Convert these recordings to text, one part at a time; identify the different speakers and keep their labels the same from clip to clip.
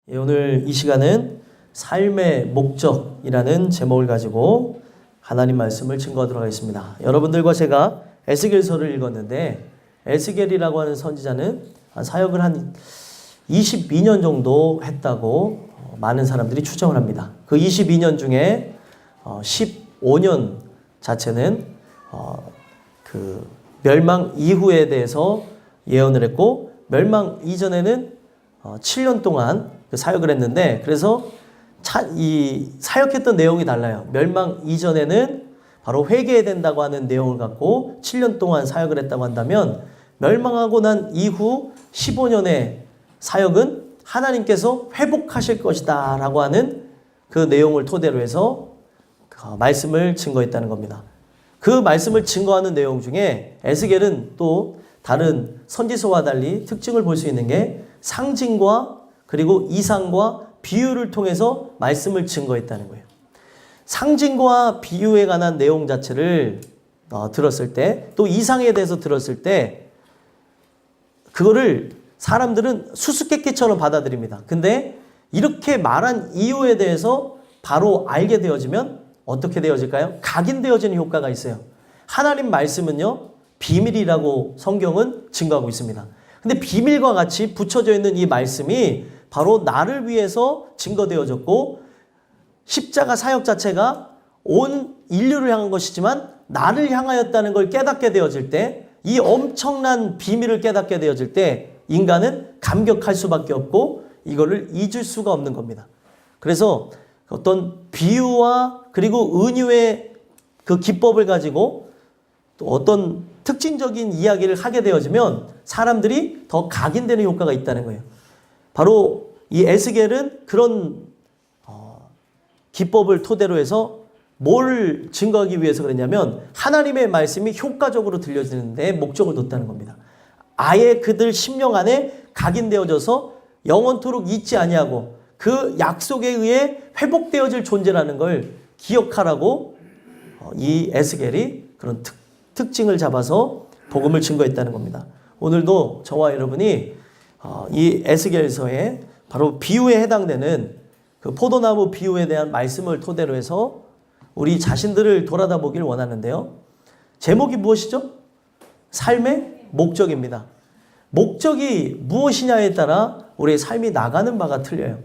Speaker 1: 오늘 이 시간은 삶의 목적이라는 제목을 가지고 하나님 말씀을 증거하도록 하겠습니다. 여러분들과 제가 에스겔서를 읽었는데 에스겔이라고 하는 선지자는 사역을 한 22년 정도 했다고 많은 사람들이 추정을 합니다. 그 22년 중에 15년 자체는 그 멸망 이후에 대해서 예언을 했고, 멸망 이전에는 7년 동안 사역을 했는데, 그래서 이 사역했던 내용이 달라요. 멸망 이전에는 바로 회개해야 된다고 하는 내용을 갖고 7년 동안 사역을 했다고 한다면, 멸망하고 난 이후 15년의 사역은 하나님께서 회복하실 것이다 라고 하는 그 내용을 토대로 해서 말씀을 증거했다는 겁니다. 그 말씀을 증거하는 내용 중에 에스겔은 또 다른 선지서와 달리 특징을 볼 수 있는 게 상징과 그리고 이상과 비유를 통해서 말씀을 증거했다는 거예요. 상징과 비유에 관한 내용 자체를 들었을 때, 또 이상에 대해서 들었을 때 그거를 사람들은 수수께끼처럼 받아들입니다. 근데 이렇게 말한 이유에 대해서 바로 알게 되어지면 어떻게 되어질까요? 각인되어지는 효과가 있어요. 하나님 말씀은요, 비밀이라고 성경은 증거하고 있습니다. 근데 비밀과 같이 붙여져 있는 이 말씀이 바로 나를 위해서 증거되어졌고, 십자가 사역 자체가 온 인류를 향한 것이지만 나를 향하였다는 걸 깨닫게 되어질 때, 이 엄청난 비밀을 깨닫게 되어질 때 인간은 감격할 수밖에 없고 이거를 잊을 수가 없는 겁니다. 그래서 어떤 비유와 그리고 은유의 그 기법을 가지고 또 어떤 특징적인 이야기를 하게 되어지면 사람들이 더 각인되는 효과가 있다는 거예요. 바로 이 에스겔은 그런 기법을 토대로 해서 뭘 증거하기 위해서 그랬냐면, 하나님의 말씀이 효과적으로 들려지는 데 목적을 뒀다는 겁니다. 아예 그들 심령 안에 각인되어져서 영원토록 잊지 아니하고 그 약속에 의해 회복되어질 존재라는 걸 기억하라고 이 에스겔이 그런 특징을 잡아서 복음을 증거했다는 겁니다. 오늘도 저와 여러분이 이 에스겔서에 바로 비유에 해당되는 그 포도나무 비유에 대한 말씀을 토대로 해서 우리 자신들을 돌아다 보길 원하는데요. 제목이 무엇이죠? 삶의 목적입니다. 목적이 무엇이냐에 따라 우리의 삶이 나가는 바가 틀려요.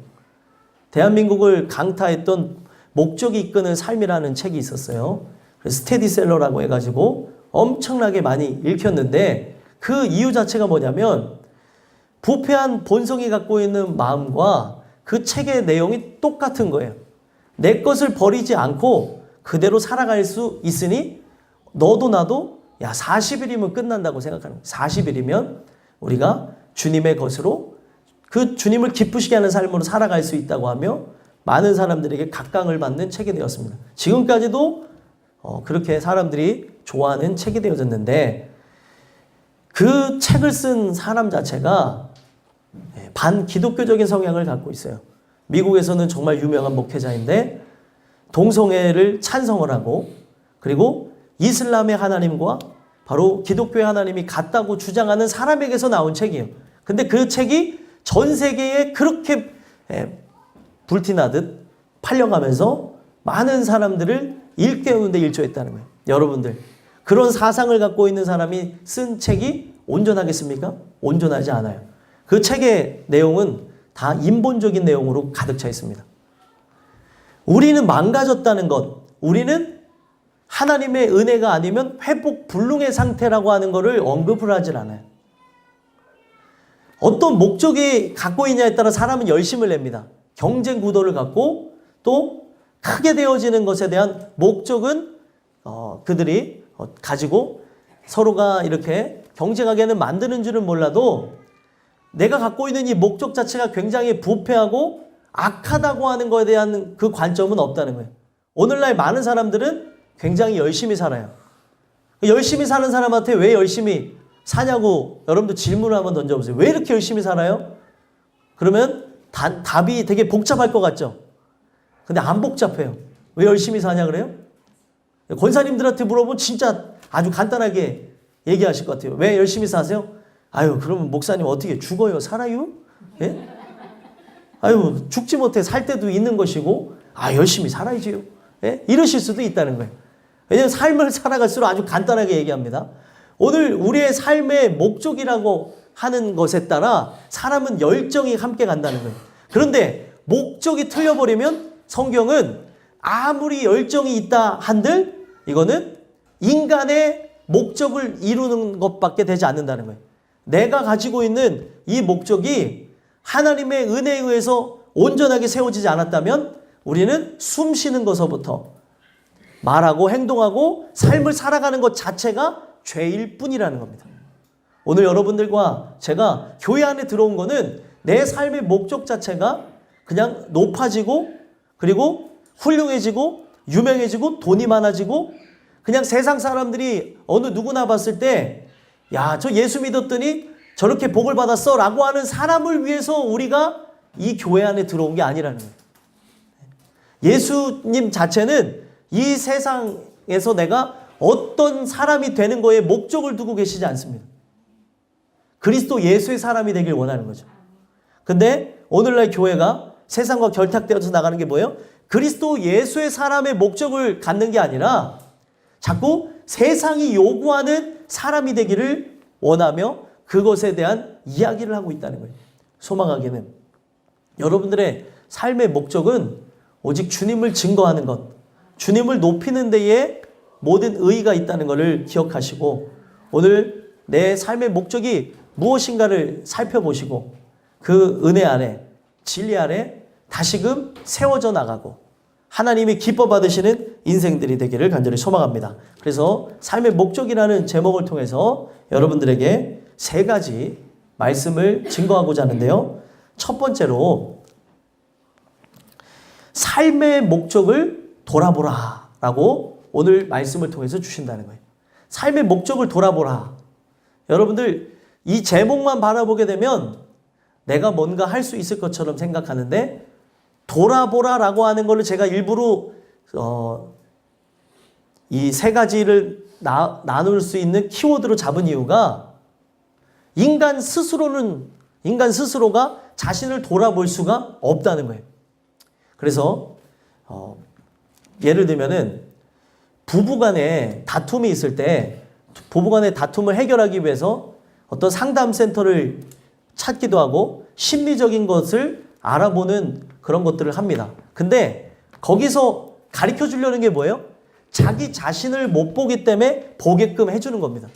Speaker 1: 대한민국을 강타했던 목적이 이끄는 삶이라는 책이 있었어요. 스테디셀러라고 해가지고 엄청나게 많이 읽혔는데, 그 이유 자체가 뭐냐면 부패한 본성이 갖고 있는 마음과 그 책의 내용이 똑같은 거예요. 내 것을 버리지 않고 그대로 살아갈 수 있으니 너도 나도 40일이면 끝난다고 생각하는 거예요. 40일이면 우리가 주님의 것으로 그 주님을 기쁘시게 하는 삶으로 살아갈 수 있다고 하며 많은 사람들에게 각광을 받는 책이 되었습니다. 지금까지도 그렇게 사람들이 좋아하는 책이 되어졌는데, 그 책을 쓴 사람 자체가 반기독교적인 성향을 갖고 있어요. 미국에서는 정말 유명한 목회자인데 동성애를 찬성을 하고, 그리고 이슬람의 하나님과 바로 기독교의 하나님이 같다고 주장하는 사람에게서 나온 책이에요. 근데 그 책이 전 세계에 그렇게 불티나듯 팔려가면서 많은 사람들을 일깨우는데 일조했다는 거예요. 여러분들, 그런 사상을 갖고 있는 사람이 쓴 책이 온전하겠습니까? 온전하지 않아요. 그 책의 내용은 다 인본적인 내용으로 가득 차 있습니다. 우리는 망가졌다는 것, 우리는 하나님의 은혜가 아니면 회복 불능의 상태라고 하는 것을 언급을 하질 않아요. 어떤 목적이 갖고 있냐에 따라 사람은 열심을 냅니다. 경쟁 구도를 갖고 또 크게 되어지는 것에 대한 목적은 그들이 가지고 서로가 이렇게 경쟁하게는 만드는 줄은 몰라도, 내가 갖고 있는 이 목적 자체가 굉장히 부패하고 악하다고 하는 것에 대한 그 관점은 없다는 거예요. 오늘날 많은 사람들은 굉장히 열심히 살아요. 열심히 사는 사람한테 왜 열심히 사냐고 여러분도 질문을 한번 던져보세요. 왜 이렇게 열심히 살아요? 그러면 답이 되게 복잡할 것 같죠? 근데 안 복잡해요. 왜 열심히 사냐 그래요? 권사님들한테 물어보면 진짜 아주 간단하게 얘기하실 것 같아요. 왜 열심히 사세요? 아유, 그러면 목사님 어떻게 죽어요? 살아요? 예? 아유, 죽지 못해 살 때도 있는 것이고, 아, 열심히 살아야지요. 예? 이러실 수도 있다는 거예요. 왜냐하면 삶을 살아갈수록 아주 간단하게 얘기합니다. 오늘 우리의 삶의 목적이라고 하는 것에 따라 사람은 열정이 함께 간다는 거예요. 그런데 목적이 틀려버리면 성경은 아무리 열정이 있다 한들 이거는 인간의 목적을 이루는 것밖에 되지 않는다는 거예요. 내가 가지고 있는 이 목적이 하나님의 은혜에 의해서 온전하게 세워지지 않았다면 우리는 숨 쉬는 것서부터 말하고 행동하고 삶을 살아가는 것 자체가 죄일 뿐이라는 겁니다. 오늘 여러분들과 제가 교회 안에 들어온 거는 내 삶의 목적 자체가 그냥 높아지고 그리고 훌륭해지고 유명해지고 돈이 많아지고 그냥 세상 사람들이 어느 누구나 봤을 때 야, 저 예수 믿었더니 저렇게 복을 받았어 라고 하는 사람을 위해서 우리가 이 교회 안에 들어온 게 아니라는 거예요. 예수님 자체는 이 세상에서 내가 어떤 사람이 되는 거에 목적을 두고 계시지 않습니다. 그리스도 예수의 사람이 되길 원하는 거죠. 근데 오늘날 교회가 세상과 결탁되어서 나가는 게 뭐예요? 그리스도 예수의 사람의 목적을 갖는 게 아니라 자꾸 세상이 요구하는 사람이 되기를 원하며 그것에 대한 이야기를 하고 있다는 거예요. 소망하게는 여러분들의 삶의 목적은 오직 주님을 증거하는 것, 주님을 높이는 데에 모든 의의가 있다는 것을 기억하시고 오늘 내 삶의 목적이 무엇인가를 살펴보시고 그 은혜 안에 진리 안에 다시금 세워져 나가고 하나님이 기뻐 받으시는 인생들이 되기를 간절히 소망합니다. 그래서 삶의 목적이라는 제목을 통해서 여러분들에게 3가지 말씀을 증거하고자 하는데요. 첫 번째로 삶의 목적을 돌아보라 라고 오늘 말씀을 통해서 주신다는 거예요. 삶의 목적을 돌아보라. 여러분들 이 제목만 바라보게 되면 내가 뭔가 할 수 있을 것처럼 생각하는데 돌아보라 라고 하는 것을 제가 일부러 이 3가지를 나눌 수 있는 키워드로 잡은 이유가 인간 스스로가 자신을 돌아볼 수가 없다는 거예요. 그래서 예를 들면은 부부간에 다툼이 있을 때 부부간의 다툼을 해결하기 위해서 어떤 상담센터를 찾기도 하고 심리적인 것을 알아보는 그런 것들을 합니다. 근데 거기서 가르쳐 주려는 게 뭐예요? 자기 자신을 못 보기 때문에 보게끔 해주는 겁니다.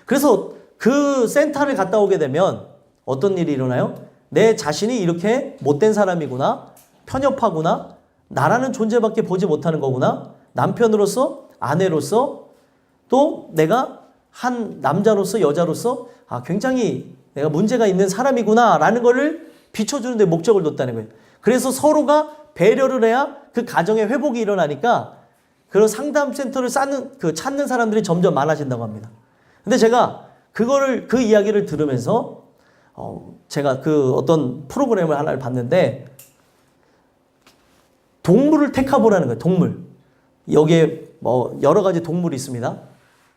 Speaker 1: 그래서 그 센터를 갔다 오게 되면 어떤 일이 일어나요? 내 자신이 이렇게 못된 사람이구나, 편협하구나, 나라는 존재밖에 보지 못하는 거구나, 남편으로서, 아내로서, 또 내가 한 남자로서, 여자로서 굉장히 내가 문제가 있는 사람이구나 라는 거를 비춰주는 데 목적을 뒀다는 거예요. 그래서 서로가 배려를 해야 그 가정의 회복이 일어나니까 그런 상담센터를 찾는 사람들이 점점 많아진다고 합니다. 근데 제가 그 이야기를 들으면서 제가 그 어떤 프로그램을 하나를 봤는데 동물을 택해보라는 거예요. 동물. 여기에 뭐 여러 가지 동물이 있습니다.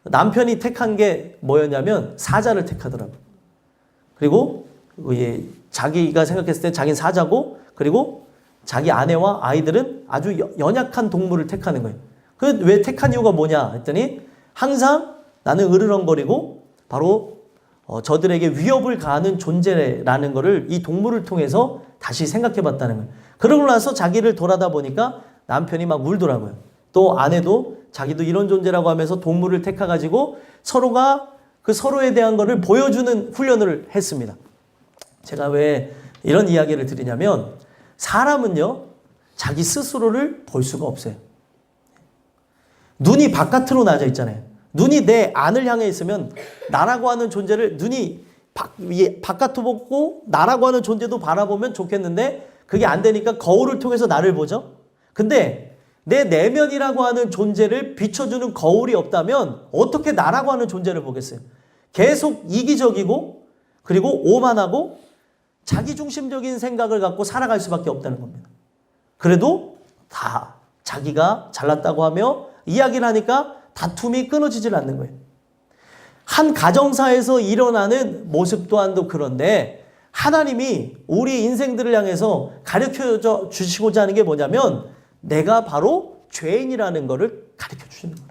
Speaker 1: 남편이 택한 게 뭐였냐면 사자를 택하더라고요. 그리고 자기가 생각했을 때 자기는 사자고 그리고 자기 아내와 아이들은 아주 연약한 동물을 택하는 거예요. 그 왜 택한 이유가 뭐냐 했더니 항상 나는 으르렁거리고 바로 저들에게 위협을 가하는 존재라는 것을 이 동물을 통해서 다시 생각해 봤다는 거예요. 그러고 나서 자기를 돌아다 보니까 남편이 막 울더라고요. 또 아내도 자기도 이런 존재라고 하면서 동물을 택해가지고 서로가 그 서로에 대한 것을 보여주는 훈련을 했습니다. 제가 왜 이런 이야기를 드리냐면 사람은요 자기 스스로를 볼 수가 없어요. 눈이 바깥으로 나져 있잖아요. 눈이 내 안을 향해 있으면 나라고 하는 존재를 눈이 바깥으로 보고 나라고 하는 존재도 바라보면 좋겠는데 그게 안 되니까 거울을 통해서 나를 보죠. 근데 내 내면이라고 하는 존재를 비춰주는 거울이 없다면 어떻게 나라고 하는 존재를 보겠어요? 계속 이기적이고 그리고 오만하고 자기중심적인 생각을 갖고 살아갈 수밖에 없다는 겁니다. 그래도 다 자기가 잘났다고 하며 이야기를 하니까 다툼이 끊어지질 않는 거예요. 한 가정사에서 일어나는 모습 또한도 그런데 하나님이 우리 인생들을 향해서 가르쳐 주시고자 하는 게 뭐냐면 내가 바로 죄인이라는 것을 가르쳐 주시는 거예요.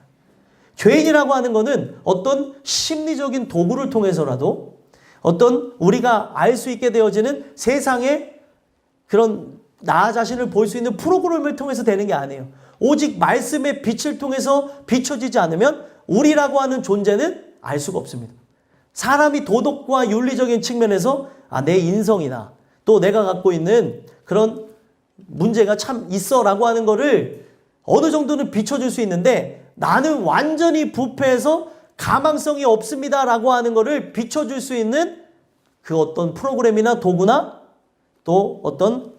Speaker 1: 죄인이라고 하는 것은 어떤 심리적인 도구를 통해서라도 어떤 우리가 알 수 있게 되어지는 세상의 그런 나 자신을 볼 수 있는 프로그램을 통해서 되는 게 아니에요. 오직 말씀의 빛을 통해서 비춰지지 않으면 우리라고 하는 존재는 알 수가 없습니다. 사람이 도덕과 윤리적인 측면에서 내 인성이나 또 내가 갖고 있는 그런 문제가 참 있어라고 하는 거를 어느 정도는 비춰줄 수 있는데 나는 완전히 부패해서 가망성이 없습니다라고 하는 거를 비춰줄 수 있는 그 어떤 프로그램이나 도구나 또 어떤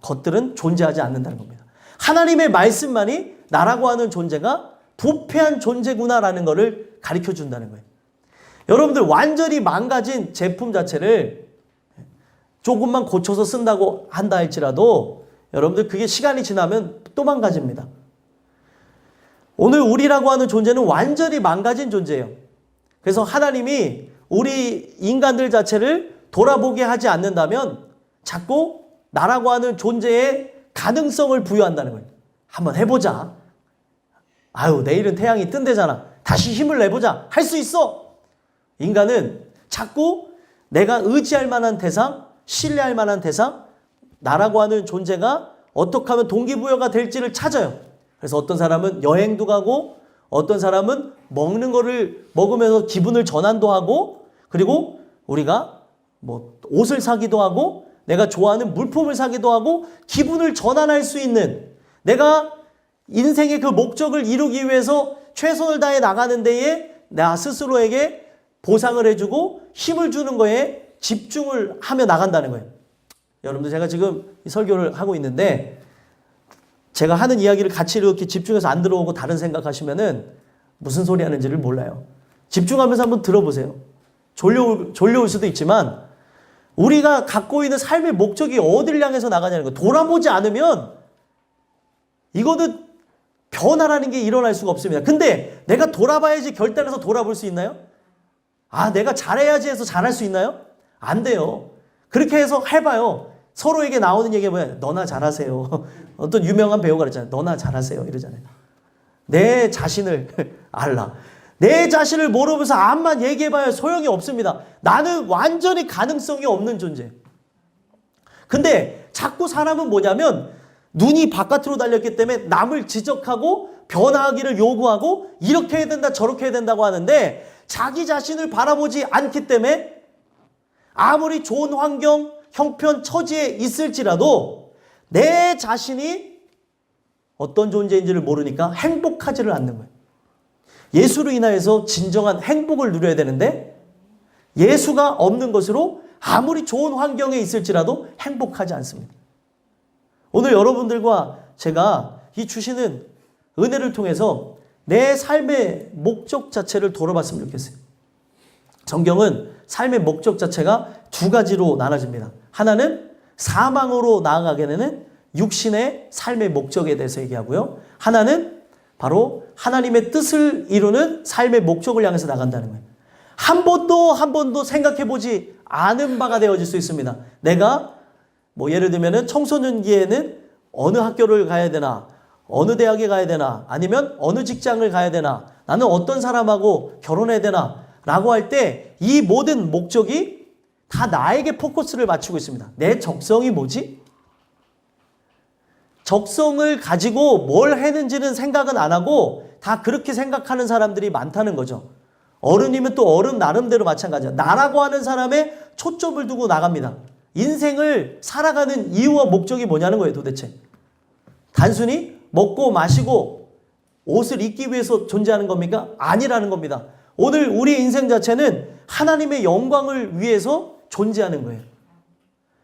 Speaker 1: 것들은 존재하지 않는다는 겁니다. 하나님의 말씀만이 나라고 하는 존재가 부패한 존재구나라는 것을 가르쳐 준다는 거예요. 여러분들 완전히 망가진 제품 자체를 조금만 고쳐서 쓴다고 한다 할지라도 여러분들 그게 시간이 지나면 또 망가집니다. 오늘 우리라고 하는 존재는 완전히 망가진 존재예요. 그래서 하나님이 우리 인간들 자체를 돌아보게 하지 않는다면 자꾸 나라고 하는 존재에 가능성을 부여한다는 거예요. 한번 해보자. 아유, 내일은 태양이 뜬대잖아. 다시 힘을 내보자. 할 수 있어. 인간은 자꾸 내가 의지할 만한 대상, 신뢰할 만한 대상, 나라고 하는 존재가 어떻게 하면 동기부여가 될지를 찾아요. 그래서 어떤 사람은 여행도 가고 어떤 사람은 먹는 거를 먹으면서 기분을 전환도 하고 그리고 우리가 뭐 옷을 사기도 하고 내가 좋아하는 물품을 사기도 하고 기분을 전환할 수 있는 내가 인생의 그 목적을 이루기 위해서 최선을 다해 나가는 데에 나 스스로에게 보상을 해주고 힘을 주는 거에 집중을 하며 나간다는 거예요. 여러분들 제가 지금 이 설교를 하고 있는데 제가 하는 이야기를 같이 이렇게 집중해서 안 들어오고 다른 생각하시면은 무슨 소리 하는지를 몰라요. 집중하면서 한번 들어보세요. 졸려올 수도 있지만 우리가 갖고 있는 삶의 목적이 어디를 향해서 나가냐는 거 돌아보지 않으면 이거는 변화라는 게 일어날 수가 없습니다. 근데 내가 돌아봐야지 결단해서 돌아볼 수 있나요? 내가 잘해야지 해서 잘할 수 있나요? 안 돼요. 그렇게 해서 해봐요. 서로에게 나오는 얘기가 뭐야? 너나 잘하세요. 어떤 유명한 배우가 그랬잖아요. 너나 잘하세요. 이러잖아요. 내 자신을 알라. 내 자신을 모르면서 암만 얘기해봐야 소용이 없습니다. 나는 완전히 가능성이 없는 존재. 근데 자꾸 사람은 뭐냐면 눈이 바깥으로 달렸기 때문에 남을 지적하고 변화하기를 요구하고 이렇게 해야 된다 저렇게 해야 된다고 하는데 자기 자신을 바라보지 않기 때문에 아무리 좋은 환경, 형편, 처지에 있을지라도 내 자신이 어떤 존재인지를 모르니까 행복하지를 않는 거예요. 예수로 인하여서 진정한 행복을 누려야 되는데 예수가 없는 것으로 아무리 좋은 환경에 있을지라도 행복하지 않습니다. 오늘 여러분들과 제가 이 주시는 은혜를 통해서 내 삶의 목적 자체를 돌아봤으면 좋겠어요. 성경은 삶의 목적 자체가 두 가지로 나눠집니다. 하나는 사망으로 나아가게 되는 육신의 삶의 목적에 대해서 얘기하고요. 하나는 바로 하나님의 뜻을 이루는 삶의 목적을 향해서 나간다는 거예요. 한 번도 생각해보지 않은 바가 되어질 수 있습니다. 내가 예를 들면 청소년기에는 어느 학교를 가야 되나, 어느 대학에 가야 되나, 아니면 어느 직장을 가야 되나, 나는 어떤 사람하고 결혼해야 되나 라고 할 때 이 모든 목적이 다 나에게 포커스를 맞추고 있습니다. 내 적성이 뭐지? 적성을 가지고 뭘 했는지는 생각은 안 하고 다 그렇게 생각하는 사람들이 많다는 거죠. 어른이면 또 어른 나름대로 마찬가지야. 나라고 하는 사람의 초점을 두고 나갑니다. 인생을 살아가는 이유와 목적이 뭐냐는 거예요, 도대체. 단순히 먹고 마시고 옷을 입기 위해서 존재하는 겁니까? 아니라는 겁니다. 오늘 우리 인생 자체는 하나님의 영광을 위해서 존재하는 거예요.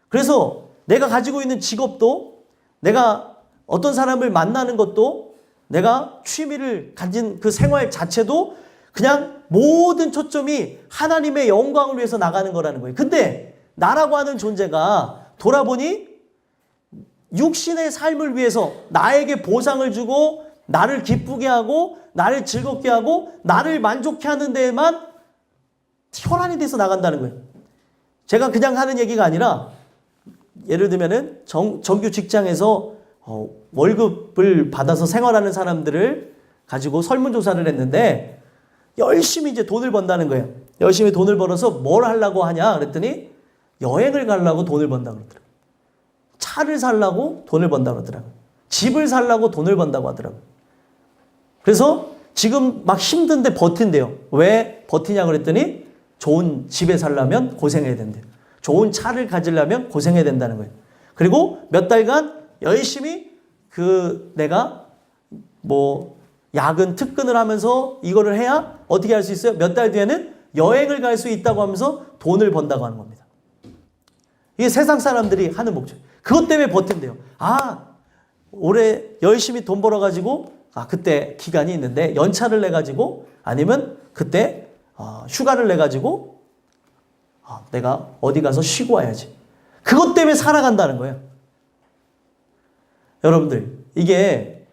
Speaker 1: 그래서 내가 가지고 있는 직업도 내가 어떤 사람을 만나는 것도 내가 취미를 가진 그 생활 자체도 그냥 모든 초점이 하나님의 영광을 위해서 나가는 거라는 거예요. 근데 나라고 하는 존재가 돌아보니 육신의 삶을 위해서 나에게 보상을 주고 나를 기쁘게 하고 나를 즐겁게 하고 나를 만족해 하는 데에만 혈안이 돼서 나간다는 거예요. 제가 그냥 하는 얘기가 아니라 예를 들면은 정규 직장에서 월급을 받아서 생활하는 사람들을 가지고 설문조사를 했는데 열심히 이제 돈을 번다는 거예요. 열심히 돈을 벌어서 뭘 하려고 하냐 그랬더니 여행을 가려고 돈을 번다고 그러더라고요. 차를 살려고 돈을 번다고 그러더라고요. 집을 살려고 돈을 번다고 하더라고요. 그래서 지금 막 힘든데 버틴대요. 왜 버티냐 그랬더니 좋은 집에 살려면 고생해야 된대요. 좋은 차를 가지려면 고생해야 된다는 거예요. 그리고 몇 달간 열심히 내가 야근 특근을 하면서 이거를 해야 어떻게 할 수 있어요? 몇 달 뒤에는 여행을 갈 수 있다고 하면서 돈을 번다고 하는 겁니다. 이게 세상 사람들이 하는 목적. 그것 때문에 버틴대요. 올해 열심히 돈 벌어가지고 그때 기간이 있는데 연차를 내가지고 아니면 그때 휴가를 내가지고 내가 어디 가서 쉬고 와야지. 그것 때문에 살아간다는 거예요. 여러분들 이게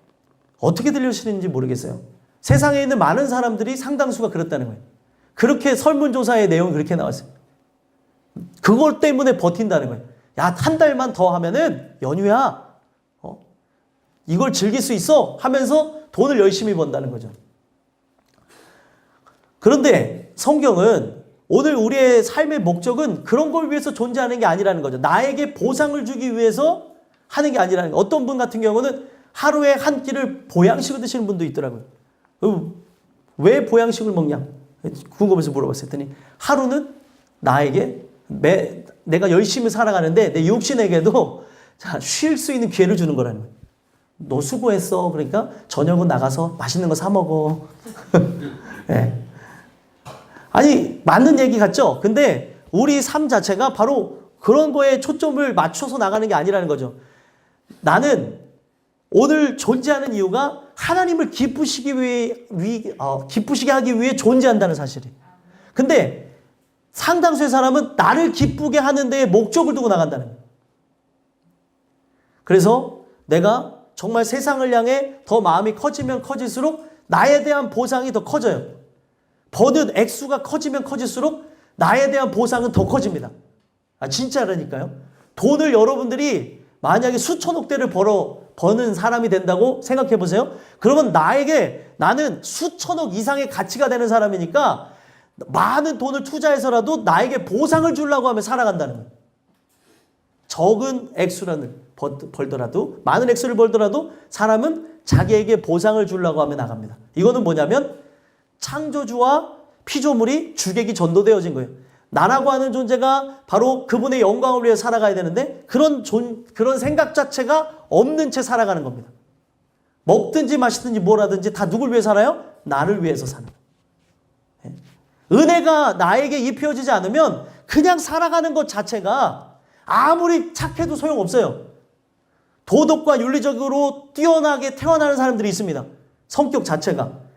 Speaker 1: 어떻게 들리시는지 모르겠어요. 세상에 있는 많은 사람들이 상당수가 그렇다는 거예요. 그렇게 설문조사의 내용이 그렇게 나왔어요. 그것 때문에 버틴다는 거예요. 야, 한 달만 더 하면은 연휴야. 이걸 즐길 수 있어 하면서 돈을 열심히 번다는 거죠. 그런데 성경은 오늘 우리의 삶의 목적은 그런 걸 위해서 존재하는 게 아니라는 거죠. 나에게 보상을 주기 위해서 하는 게 아니라는 거예요. 어떤 분 같은 경우는 하루에 한 끼를 보양식을 드시는 분도 있더라고요. 왜 보양식을 먹냐? 궁금해서 물어봤을 때니 하루는 나에게 내가 열심히 살아가는데 내 육신에게도 쉴 수 있는 기회를 주는 거라는 거예요. 너 수고했어. 그러니까 저녁은 나가서 맛있는 거 사 먹어. 네. 아니 맞는 얘기 같죠? 근데 우리 삶 자체가 바로 그런 거에 초점을 맞춰서 나가는 게 아니라는 거죠. 나는 오늘 존재하는 이유가 하나님을 기쁘시게 하기 위해 존재한다는 사실이에요. 근데 상당수의 사람은 나를 기쁘게 하는 데에 목적을 두고 나간다는 거예요. 그래서 내가 정말 세상을 향해 더 마음이 커지면 커질수록 나에 대한 보상이 더 커져요. 버는 액수가 커지면 커질수록 나에 대한 보상은 더 커집니다. 진짜라니까요. 돈을 여러분들이 만약에 수천억 대를 버는 사람이 된다고 생각해 보세요. 그러면 나는 수천억 이상의 가치가 되는 사람이니까 많은 돈을 투자해서라도 나에게 보상을 주려고 하면 살아간다는 거예요. 적은 액수를 벌더라도 많은 액수를 벌더라도 사람은 자기에게 보상을 주려고 하면 나갑니다. 이거는 뭐냐면 창조주와 피조물이 주객이 전도되어진 거예요. 나라고 하는 존재가 바로 그분의 영광을 위해 살아가야 되는데 그런 생각 자체가 없는 채 살아가는 겁니다. 먹든지 마시든지 뭘 하든지 다 누굴 위해 살아요? 나를 위해서 사는 거예요. 은혜가 나에게 입혀지지 않으면 그냥 살아가는 것 자체가 아무리 착해도 소용없어요. 도덕과 윤리적으로 뛰어나게 태어나는 사람들이 있습니다. 성격 자체가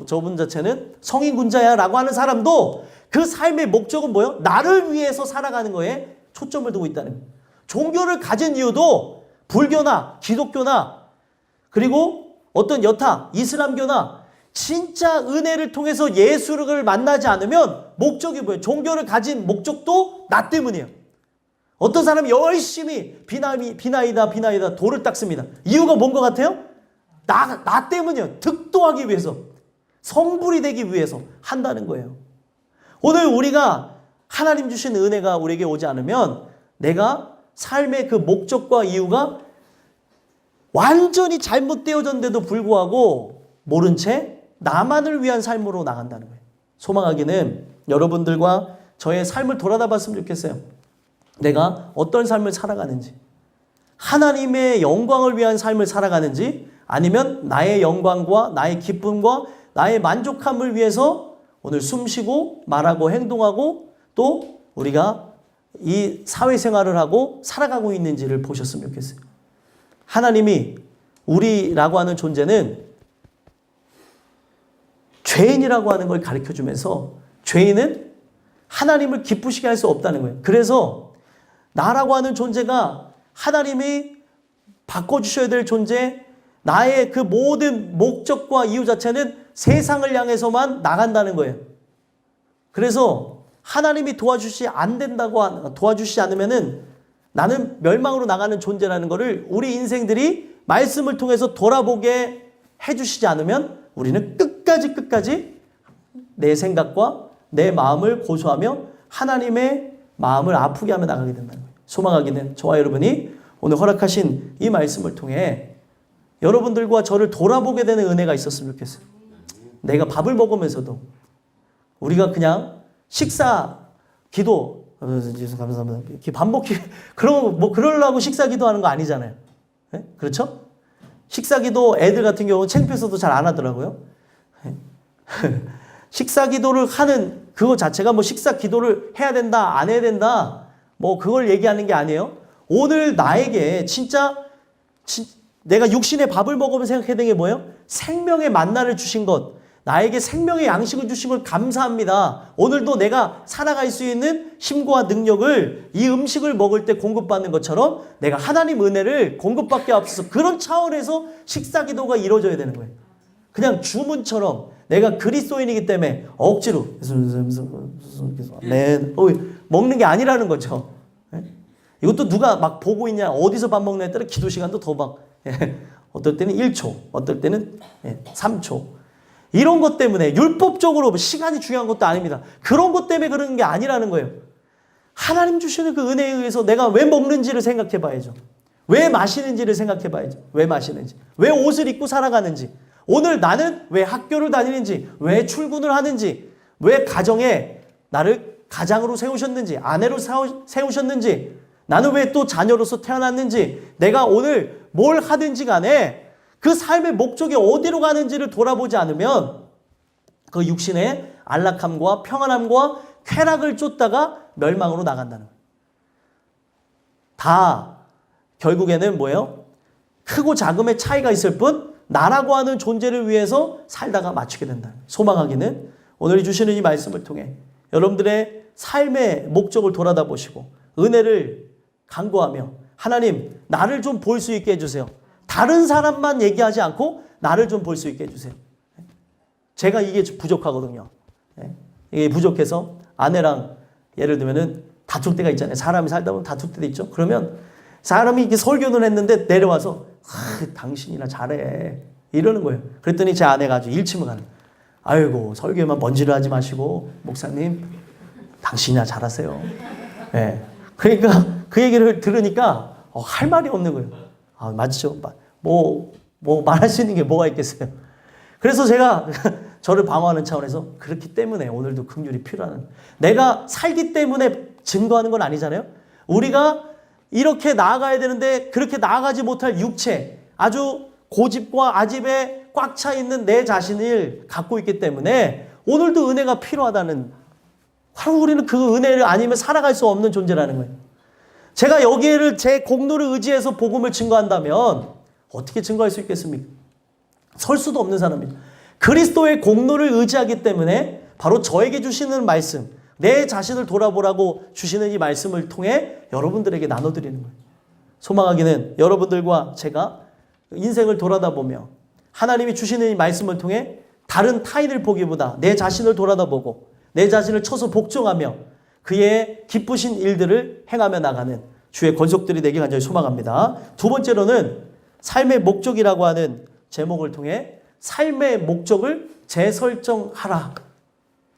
Speaker 1: 저분 자체는 성인군자야 라고 하는 사람도 그 삶의 목적은 뭐예요? 나를 위해서 살아가는 거에 초점을 두고 있다는 거예요. 종교를 가진 이유도 불교나 기독교나 그리고 어떤 여타 이슬람교나 진짜 은혜를 통해서 예수를 만나지 않으면 목적이 뭐예요? 종교를 가진 목적도 나 때문이에요. 어떤 사람이 열심히 비나이다 돌을 닦습니다. 이유가 뭔 것 같아요? 나 때문이에요. 득도하기 위해서, 성불이 되기 위해서 한다는 거예요. 오늘 우리가 하나님 주신 은혜가 우리에게 오지 않으면 내가 삶의 그 목적과 이유가 완전히 잘못되어졌는데도 불구하고 모른 채 나만을 위한 삶으로 나간다는 거예요. 소망하기는 여러분들과 저의 삶을 돌아다 봤으면 좋겠어요. 내가 어떤 삶을 살아가는지, 하나님의 영광을 위한 삶을 살아가는지, 아니면 나의 영광과 나의 기쁨과 나의 만족함을 위해서 오늘 숨쉬고 말하고 행동하고 또 우리가 이 사회생활을 하고 살아가고 있는지를 보셨으면 좋겠어요. 하나님이 우리라고 하는 존재는 죄인이라고 하는 걸 가르쳐주면서 죄인은 하나님을 기쁘시게 할 수 없다는 거예요. 그래서 나라고 하는 존재가 하나님이 바꿔주셔야 될 존재, 나의 그 모든 목적과 이유 자체는 세상을 향해서만 나간다는 거예요. 그래서 하나님이 도와주시지 않으면은 나는 멸망으로 나가는 존재라는 것을 우리 인생들이 말씀을 통해서 돌아보게 해주시지 않으면 우리는 끝까지 내 생각과 내 마음을 고소하며 하나님의 마음을 아프게 하며 나가게 된다는 거예요. 소망하기는 저와 여러분이 오늘 허락하신 이 말씀을 통해 여러분들과 저를 돌아보게 되는 은혜가 있었으면 좋겠어요. 내가 밥을 먹으면서도 우리가 그냥 식사 기도 감사합니다. 이렇게 반복해 그러려고 식사 기도하는 거 아니잖아요. 네? 그렇죠? 식사 기도 애들 같은 경우는 창피해서도 잘 안 하더라고요. 식사 기도를 하는 그거 자체가 뭐 식사 기도를 해야 된다, 안 해야 된다, 뭐 그걸 얘기하는 게 아니에요. 오늘 나에게 진짜 내가 육신의 밥을 먹으면 생각해야 되는 게 뭐예요? 생명의 만나를 주신 것, 나에게 생명의 양식을 주신 걸 감사합니다. 오늘도 내가 살아갈 수 있는 힘과 능력을 이 음식을 먹을 때 공급받는 것처럼 내가 하나님 은혜를 공급받게 앞서서 그런 차원에서 식사 기도가 이루어져야 되는 거예요. 그냥 주문처럼 내가 그리스도인이기 때문에 억지로 먹는 게 아니라는 거죠. 이것도 누가 막 보고 있냐, 어디서 밥 먹냐에 따라 기도 시간도 더 막 어떨 때는 1초, 어떨 때는 3초. 이런 것 때문에 율법적으로 시간이 중요한 것도 아닙니다. 그런 것 때문에 그러는 게 아니라는 거예요. 하나님 주시는 그 은혜에 의해서 내가 왜 먹는지를 생각해 봐야죠. 왜 마시는지를 생각해 봐야죠. 왜 마시는지. 왜 옷을 입고 살아가는지. 오늘 나는 왜 학교를 다니는지. 왜 출근을 하는지. 왜 가정에 나를 가장으로 세우셨는지. 아내로 세우셨는지. 나는 왜 또 자녀로서 태어났는지. 내가 오늘 뭘 하든지 간에 그 삶의 목적이 어디로 가는지를 돌아보지 않으면 그 육신의 안락함과 평안함과 쾌락을 쫓다가 멸망으로 나간다는 거예요. 다 결국에는 뭐예요? 크고 작음의 차이가 있을 뿐 나라고 하는 존재를 위해서 살다가 맞추게 된다는 거예요. 소망하기는 오늘 주시는 이 말씀을 통해 여러분들의 삶의 목적을 돌아다 보시고 은혜를 간구하며 하나님 나를 좀 볼 수 있게 해주세요. 다른 사람만 얘기하지 않고 나를 좀 볼 수 있게 해주세요. 제가 이게 부족하거든요. 이게 부족해서 아내랑 예를 들면은 다툴 때가 있잖아요. 사람이 살다 보면 다툴 때도 있죠. 그러면 사람이 이렇게 설교를 했는데 내려와서 당신이나 잘해 이러는 거예요. 그랬더니 제 아내가 아주 일침을 가는 거예요. 아이고 설교만 먼지를 하지 마시고 목사님 당신이나 잘하세요. 네. 그러니까 그 얘기를 들으니까 할 말이 없는 거예요. 아, 맞죠. 뭐 말할 수 있는 게 뭐가 있겠어요. 그래서 제가 저를 방어하는 차원에서 그렇기 때문에 오늘도 긍휼이 필요한 내가 살기 때문에 증거하는 건 아니잖아요. 우리가 이렇게 나아가야 되는데 그렇게 나아가지 못할 육체 아주 고집과 아집에 꽉 차 있는 내 자신을 갖고 있기 때문에 오늘도 은혜가 필요하다는 바로 우리는 그 은혜를 아니면 살아갈 수 없는 존재라는 거예요. 제가 여기를 제 공로를 의지해서 복음을 증거한다면 어떻게 증거할 수 있겠습니까? 설 수도 없는 사람입니다. 그리스도의 공로를 의지하기 때문에 바로 저에게 주시는 말씀, 내 자신을 돌아보라고 주시는 이 말씀을 통해 여러분들에게 나눠드리는 거예요. 소망하기는 여러분들과 제가 인생을 돌아다보며 하나님이 주시는 이 말씀을 통해 다른 타인을 보기보다 내 자신을 돌아다보고 내 자신을 쳐서 복종하며 그의 기쁘신 일들을 행하며 나가는 주의 권속들이 되길 간절히 소망합니다. 두 번째로는 삶의 목적이라고 하는 제목을 통해 삶의 목적을 재설정하라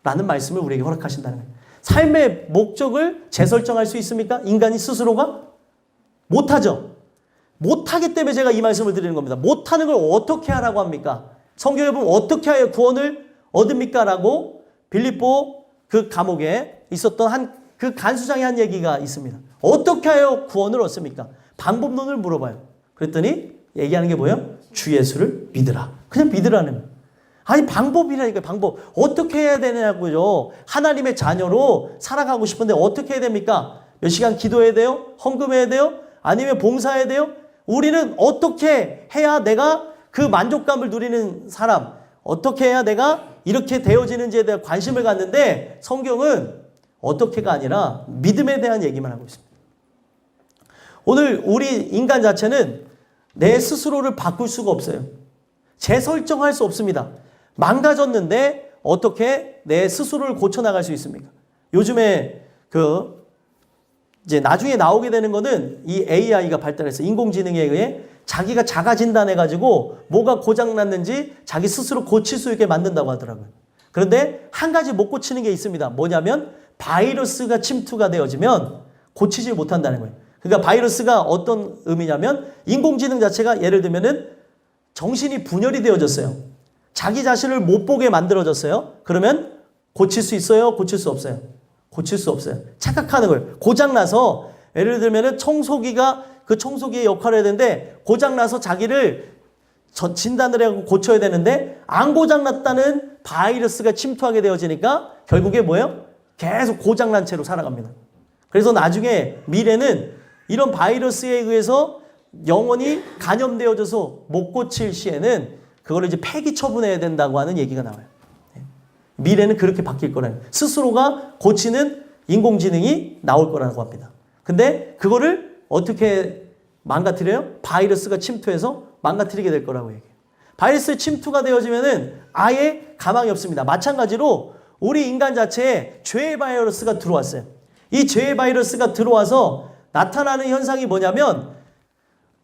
Speaker 1: 라는 말씀을 우리에게 허락하신다는 거예요. 삶의 목적을 재설정할 수 있습니까? 인간이 스스로가? 못하죠. 못하기 때문에 제가 이 말씀을 드리는 겁니다. 못하는 걸 어떻게 하라고 합니까? 성경에 보면 어떻게 하여 구원을 얻습니까? 라고 빌립보 그 감옥에 있었던 그 간수장이 한 얘기가 있습니다. 어떻게 하여 구원을 얻습니까? 방법론을 물어봐요. 그랬더니 얘기하는 게 뭐예요? 주 예수를 믿으라. 그냥 믿으라는 거예요. 아니 방법이라니까요. 방법. 어떻게 해야 되냐고요. 하나님의 자녀로 살아가고 싶은데 어떻게 해야 됩니까? 몇 시간 기도해야 돼요? 헌금해야 돼요? 아니면 봉사해야 돼요? 우리는 어떻게 해야 내가 그 만족감을 누리는 사람, 어떻게 해야 내가 이렇게 되어지는지에 대한 관심을 갖는데 성경은 어떻게가 아니라 믿음에 대한 얘기만 하고 있습니다. 오늘 우리 인간 자체는 내 스스로를 바꿀 수가 없어요. 재설정할 수 없습니다. 망가졌는데 어떻게 내 스스로를 고쳐나갈 수 있습니까? 요즘에 이제 나중에 나오게 되는 거는 이 AI가 발달해서 인공지능에 의해 자기가 자가 진단해가지고 뭐가 고장났는지 자기 스스로 고칠 수 있게 만든다고 하더라고요. 그런데 한 가지 못 고치는 게 있습니다. 뭐냐면 바이러스가 침투가 되어지면 고치지 못한다는 거예요. 그러니까 바이러스가 어떤 의미냐면 인공지능 자체가 예를 들면은 정신이 분열이 되어졌어요. 자기 자신을 못 보게 만들어졌어요. 그러면 고칠 수 있어요? 고칠 수 없어요? 고칠 수 없어요. 착각하는 거예요. 고장나서 예를 들면은 청소기가 그 청소기의 역할을 해야 되는데 고장나서 자기를 진단을 하고 고쳐야 되는데 안 고장났다는 바이러스가 침투하게 되어지니까 결국에 뭐예요? 계속 고장난 채로 살아갑니다. 그래서 나중에 미래는 이런 바이러스에 의해서 영원히 감염되어져서 못 고칠 시에는 그걸 이제 폐기 처분해야 된다고 하는 얘기가 나와요. 미래는 그렇게 바뀔 거라요. 스스로가 고치는 인공지능이 나올 거라고 합니다. 근데 그거를 어떻게 망가뜨려요? 바이러스가 침투해서 망가뜨리게 될 거라고 얘기해요. 바이러스 침투가 되어지면은 아예 가망이 없습니다. 마찬가지로 우리 인간 자체에 죄의 바이러스가 들어왔어요. 이 죄의 바이러스가 들어와서 나타나는 현상이 뭐냐면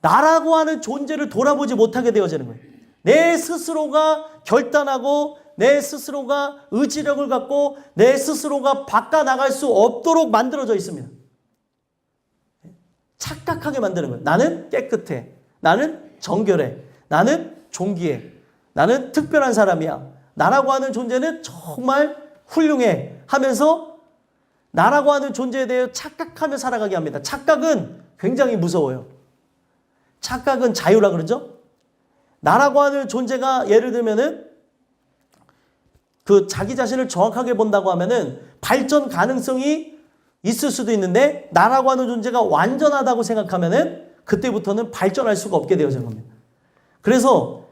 Speaker 1: 나라고 하는 존재를 돌아보지 못하게 되어지는 거예요. 내 스스로가 결단하고 내 스스로가 의지력을 갖고 내 스스로가 바꿔나갈 수 없도록 만들어져 있습니다. 착각하게 만드는 거예요. 나는 깨끗해. 나는 정결해. 나는 존귀해. 나는 특별한 사람이야. 나라고 하는 존재는 정말 훌륭해 하면서 나라고 하는 존재에 대해 착각하며 살아가게 합니다. 착각은 굉장히 무서워요. 착각은 자유라 그러죠? 나라고 하는 존재가 예를 들면은 자기 자신을 정확하게 본다고 하면은 발전 가능성이 있을 수도 있는데 나라고 하는 존재가 완전하다고 생각하면은 그때부터는 발전할 수가 없게 되어지는 겁니다. 그래서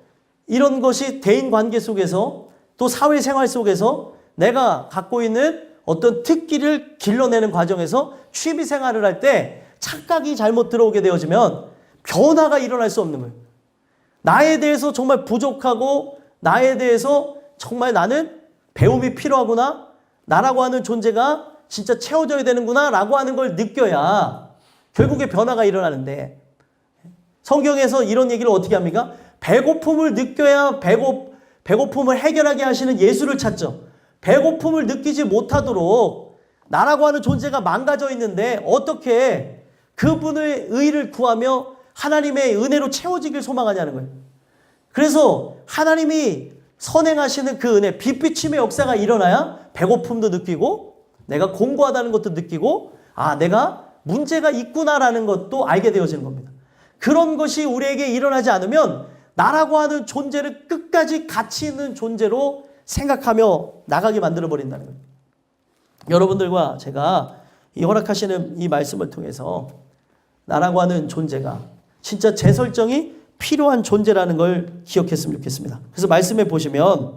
Speaker 1: 이런 것이 대인 관계 속에서 또 사회생활 속에서 내가 갖고 있는 어떤 특기를 길러내는 과정에서 취미생활을 할 때 착각이 잘못 들어오게 되어지면 변화가 일어날 수 없는 거예요. 나에 대해서 정말 부족하고 나에 대해서 정말 나는 배움이 필요하구나. 나라고 하는 존재가 진짜 채워져야 되는구나 라고 하는 걸 느껴야 결국에 변화가 일어나는데 성경에서 이런 얘기를 어떻게 합니까? 배고픔을 느껴야 배고픔을 해결하게 하시는 예수를 찾죠. 배고픔을 느끼지 못하도록 나라고 하는 존재가 망가져 있는데 어떻게 그분의 의를 구하며 하나님의 은혜로 채워지길 소망하냐는 거예요. 그래서 하나님이 선행하시는 그 은혜, 빛비침의 역사가 일어나야 배고픔도 느끼고 내가 공고하다는 것도 느끼고 내가 문제가 있구나라는 것도 알게 되어지는 겁니다. 그런 것이 우리에게 일어나지 않으면 나라고 하는 존재를 끝까지 가치 있는 존재로 생각하며 나가게 만들어버린다는 거예요. 여러분들과 제가 이 허락하시는 이 말씀을 통해서 나라고 하는 존재가 진짜 재설정이 필요한 존재라는 걸 기억했으면 좋겠습니다. 그래서 말씀해 보시면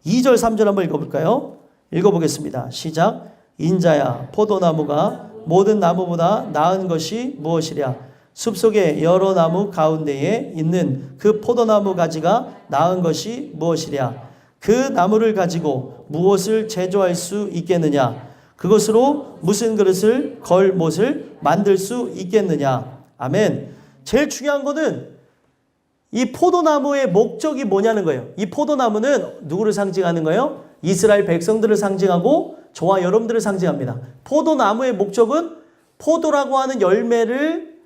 Speaker 1: 2절 3절 한번 읽어볼까요? 읽어보겠습니다. 시작. 인자야 포도나무가 모든 나무보다 나은 것이 무엇이랴? 숲속의 여러 나무 가운데에 있는 그 포도나무 가지가 나은 것이 무엇이랴? 그 나무를 가지고 무엇을 제조할 수 있겠느냐? 그것으로 무슨 그릇을 걸 못을 만들 수 있겠느냐? 아멘. 제일 중요한 거는 이 포도나무의 목적이 뭐냐는 거예요. 이 포도나무는 누구를 상징하는 거예요? 이스라엘 백성들을 상징하고 저와 여러분들을 상징합니다. 포도나무의 목적은 포도라고 하는 열매를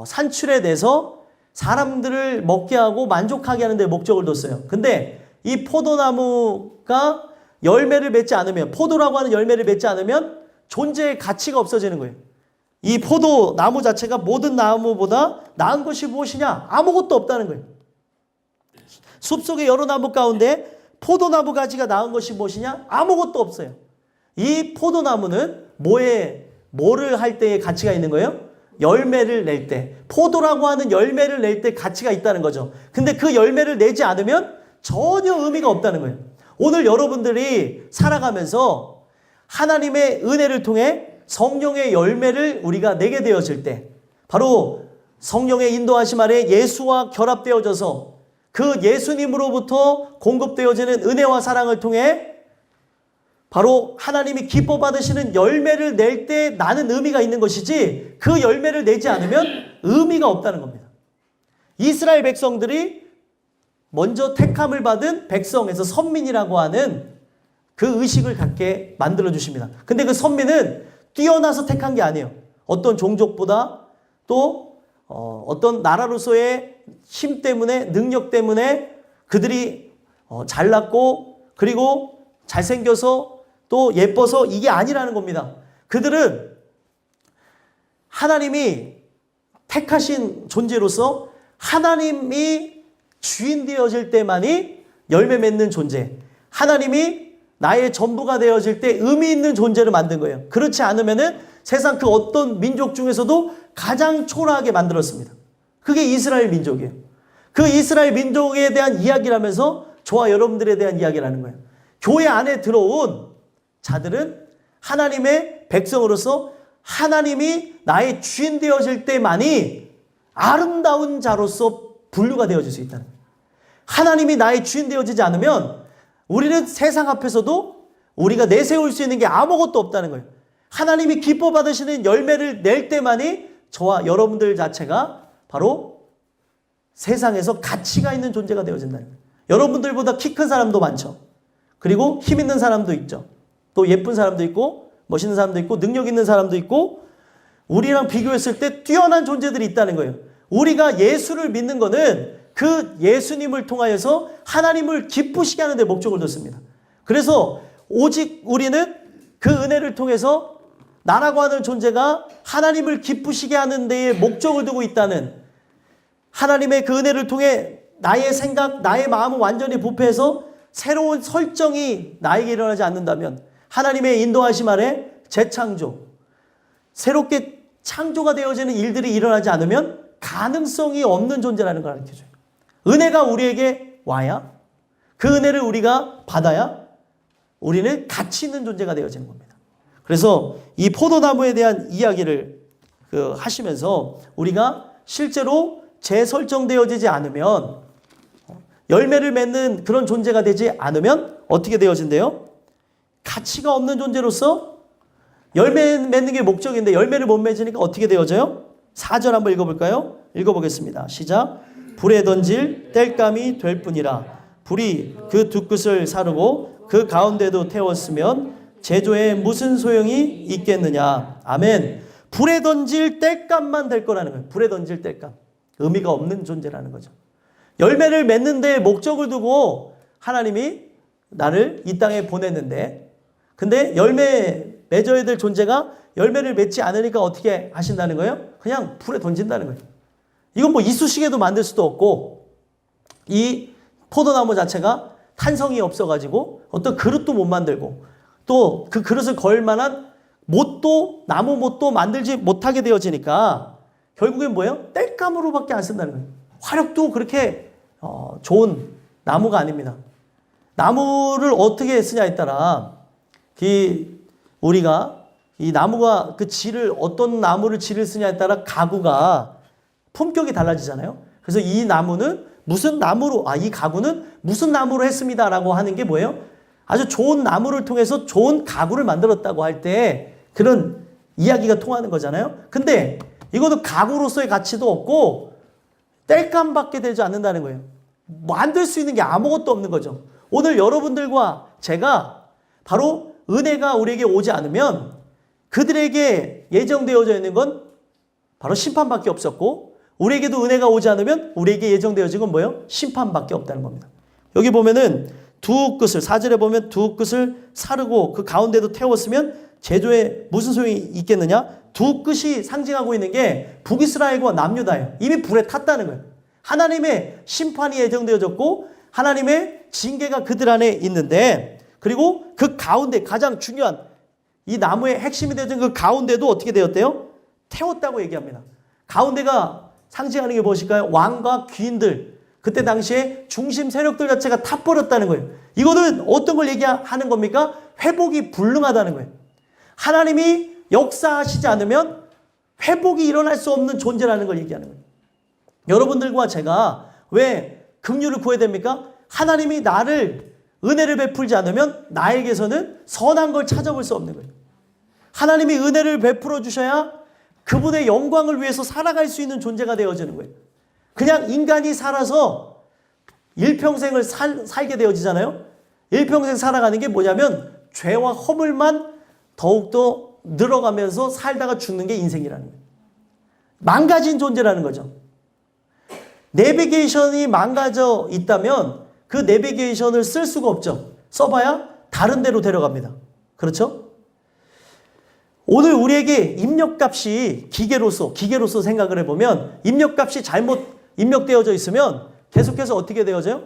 Speaker 1: 산출해내서 사람들을 먹게 하고 만족하게 하는 데 목적을 뒀어요. 근데 이 포도나무가 열매를 맺지 않으면, 포도라고 하는 열매를 맺지 않으면 존재의 가치가 없어지는 거예요. 이 포도나무 자체가 모든 나무보다 나은 것이 무엇이냐? 아무것도 없다는 거예요. 숲속의 여러 나무 가운데 포도나무 가지가 나은 것이 무엇이냐? 아무것도 없어요. 이 포도나무는 뭐를 할 때의 가치가 있는 거예요? 열매를 낼 때. 포도라고 하는 열매를 낼 때 가치가 있다는 거죠. 근데 그 열매를 내지 않으면 전혀 의미가 없다는 거예요. 오늘 여러분들이 살아가면서 하나님의 은혜를 통해 성령의 열매를 우리가 내게 되어질 때 바로 성령의 인도하심 아래 예수와 결합되어져서 그 예수님으로부터 공급되어지는 은혜와 사랑을 통해 바로 하나님이 기뻐 받으시는 열매를 낼 때 나는 의미가 있는 것이지 그 열매를 내지 않으면 의미가 없다는 겁니다. 이스라엘 백성들이 먼저 택함을 받은 백성에서 선민이라고 하는 그 의식을 갖게 만들어 주십니다. 근데 그 선민은 뛰어나서 택한 게 아니에요. 어떤 종족보다 또 어떤 나라로서의 힘 때문에 능력 때문에 그들이 잘났고 그리고 잘생겨서 또 예뻐서 이게 아니라는 겁니다. 그들은 하나님이 택하신 존재로서 하나님이 주인 되어질 때만이 열매 맺는 존재, 하나님이 나의 전부가 되어질 때 의미 있는 존재를 만든 거예요. 그렇지 않으면은 세상 그 어떤 민족 중에서도 가장 초라하게 만들었습니다. 그게 이스라엘 민족이에요. 그 이스라엘 민족에 대한 이야기라면서 저와 여러분들에 대한 이야기라는 거예요. 교회 안에 들어온 자들은 하나님의 백성으로서 하나님이 나의 주인 되어질 때만이 아름다운 자로서 분류가 되어질 수 있다는 거예요. 하나님이 나의 주인 되어지지 않으면 우리는 세상 앞에서도 우리가 내세울 수 있는 게 아무것도 없다는 거예요. 하나님이 기뻐 받으시는 열매를 낼 때만이 저와 여러분들 자체가 바로 세상에서 가치가 있는 존재가 되어진다는 거예요. 여러분들보다 키 큰 사람도 많죠. 그리고 힘 있는 사람도 있죠. 또 예쁜 사람도 있고 멋있는 사람도 있고 능력 있는 사람도 있고 우리랑 비교했을 때 뛰어난 존재들이 있다는 거예요. 우리가 예수를 믿는 거는 그 예수님을 통하여서 하나님을 기쁘시게 하는 데 목적을 뒀습니다. 그래서 오직 우리는 그 은혜를 통해서 나라고 하는 존재가 하나님을 기쁘시게 하는 데에 목적을 두고 있다는 하나님의 그 은혜를 통해 나의 생각, 나의 마음을 완전히 부패해서 새로운 설정이 나에게 일어나지 않는다면 하나님의 인도하심 아래 재창조, 새롭게 창조가 되어지는 일들이 일어나지 않으면 가능성이 없는 존재라는 걸 가르쳐줘요. 은혜가 우리에게 와야 그 은혜를 우리가 받아야 우리는 가치 있는 존재가 되어지는 겁니다. 그래서 이 포도나무에 대한 이야기를 하시면서 우리가 실제로 재설정되어지지 않으면 열매를 맺는 그런 존재가 되지 않으면 어떻게 되어진대요? 가치가 없는 존재로서 열매 맺는 게 목적인데 열매를 못 맺으니까 어떻게 되어져요? 4절 한번 읽어볼까요? 읽어보겠습니다. 시작. 불에 던질 땔감이 될 뿐이라. 불이 그 두 끝을 사르고 그 가운데도 태웠으면 제조에 무슨 소용이 있겠느냐. 아멘. 불에 던질 땔감만 될 거라는 거예요. 불에 던질 땔감. 의미가 없는 존재라는 거죠. 열매를 맺는 데 목적을 두고 하나님이 나를 이 땅에 보냈는데 근데 열매 맺어야 될 존재가 열매를 맺지 않으니까 어떻게 하신다는 거예요? 그냥 불에 던진다는 거예요. 이건 뭐 이쑤시개도 만들 수도 없고 이 포도나무 자체가 탄성이 없어가지고 어떤 그릇도 못 만들고 또 그 그릇을 걸 만한 못도 나무 못도 만들지 못하게 되어지니까 결국엔 뭐예요? 땔감으로밖에 안 쓴다는 거예요. 화력도 그렇게 좋은 나무가 아닙니다. 나무를 어떻게 쓰냐에 따라 우리가 이 나무가 그 질을 어떤 나무를 질을 쓰냐에 따라 가구가 품격이 달라지잖아요. 그래서 이 나무는 무슨 나무로 이 가구는 무슨 나무로 했습니다라고 하는 게 뭐예요? 아주 좋은 나무를 통해서 좋은 가구를 만들었다고 할 때 그런 이야기가 통하는 거잖아요. 근데 이것도 가구로서의 가치도 없고 땔감밖에 되지 않는다는 거예요. 만들 수 있는 게 아무것도 없는 거죠. 오늘 여러분들과 제가 바로 은혜가 우리에게 오지 않으면 그들에게 예정되어져 있는 건 바로 심판밖에 없었고 우리에게도 은혜가 오지 않으면 우리에게 예정되어진 건 뭐예요? 심판밖에 없다는 겁니다. 여기 보면은 두 끝을 4절에 보면 두 끝을 사르고 그 가운데도 태웠으면 제조에 무슨 소용이 있겠느냐? 두 끝이 상징하고 있는 게 북이스라엘과 남유다예요. 이미 불에 탔다는 거예요. 하나님의 심판이 예정되어졌고 하나님의 징계가 그들 안에 있는데 그리고 그 가운데 가장 중요한 이 나무의 핵심이 되어진 그 가운데도 어떻게 되었대요? 태웠다고 얘기합니다. 가운데가 상징하는 게 무엇일까요? 왕과 귀인들. 그때 당시에 중심 세력들 자체가 타버렸다는 거예요. 이거는 어떤 걸 얘기하는 겁니까? 회복이 불능하다는 거예요. 하나님이 역사하시지 않으면 회복이 일어날 수 없는 존재라는 걸 얘기하는 거예요. 여러분들과 제가 왜 긍휼을 구해야 됩니까? 하나님이 나를 은혜를 베풀지 않으면 나에게서는 선한 걸 찾아볼 수 없는 거예요. 하나님이 은혜를 베풀어 주셔야 그분의 영광을 위해서 살아갈 수 있는 존재가 되어지는 거예요. 그냥 인간이 살아서 일평생을 살게 되어지잖아요. 일평생 살아가는 게 뭐냐면 죄와 허물만 더욱더 늘어가면서 살다가 죽는 게 인생이라는 거예요. 망가진 존재라는 거죠. 내비게이션이 망가져 있다면 그 내비게이션을 쓸 수가 없죠. 써봐야 다른 데로 데려갑니다. 그렇죠? 오늘 우리에게 입력값이 기계로서 생각을 해보면 입력값이 잘못 입력되어져 있으면 계속해서 어떻게 되어져요?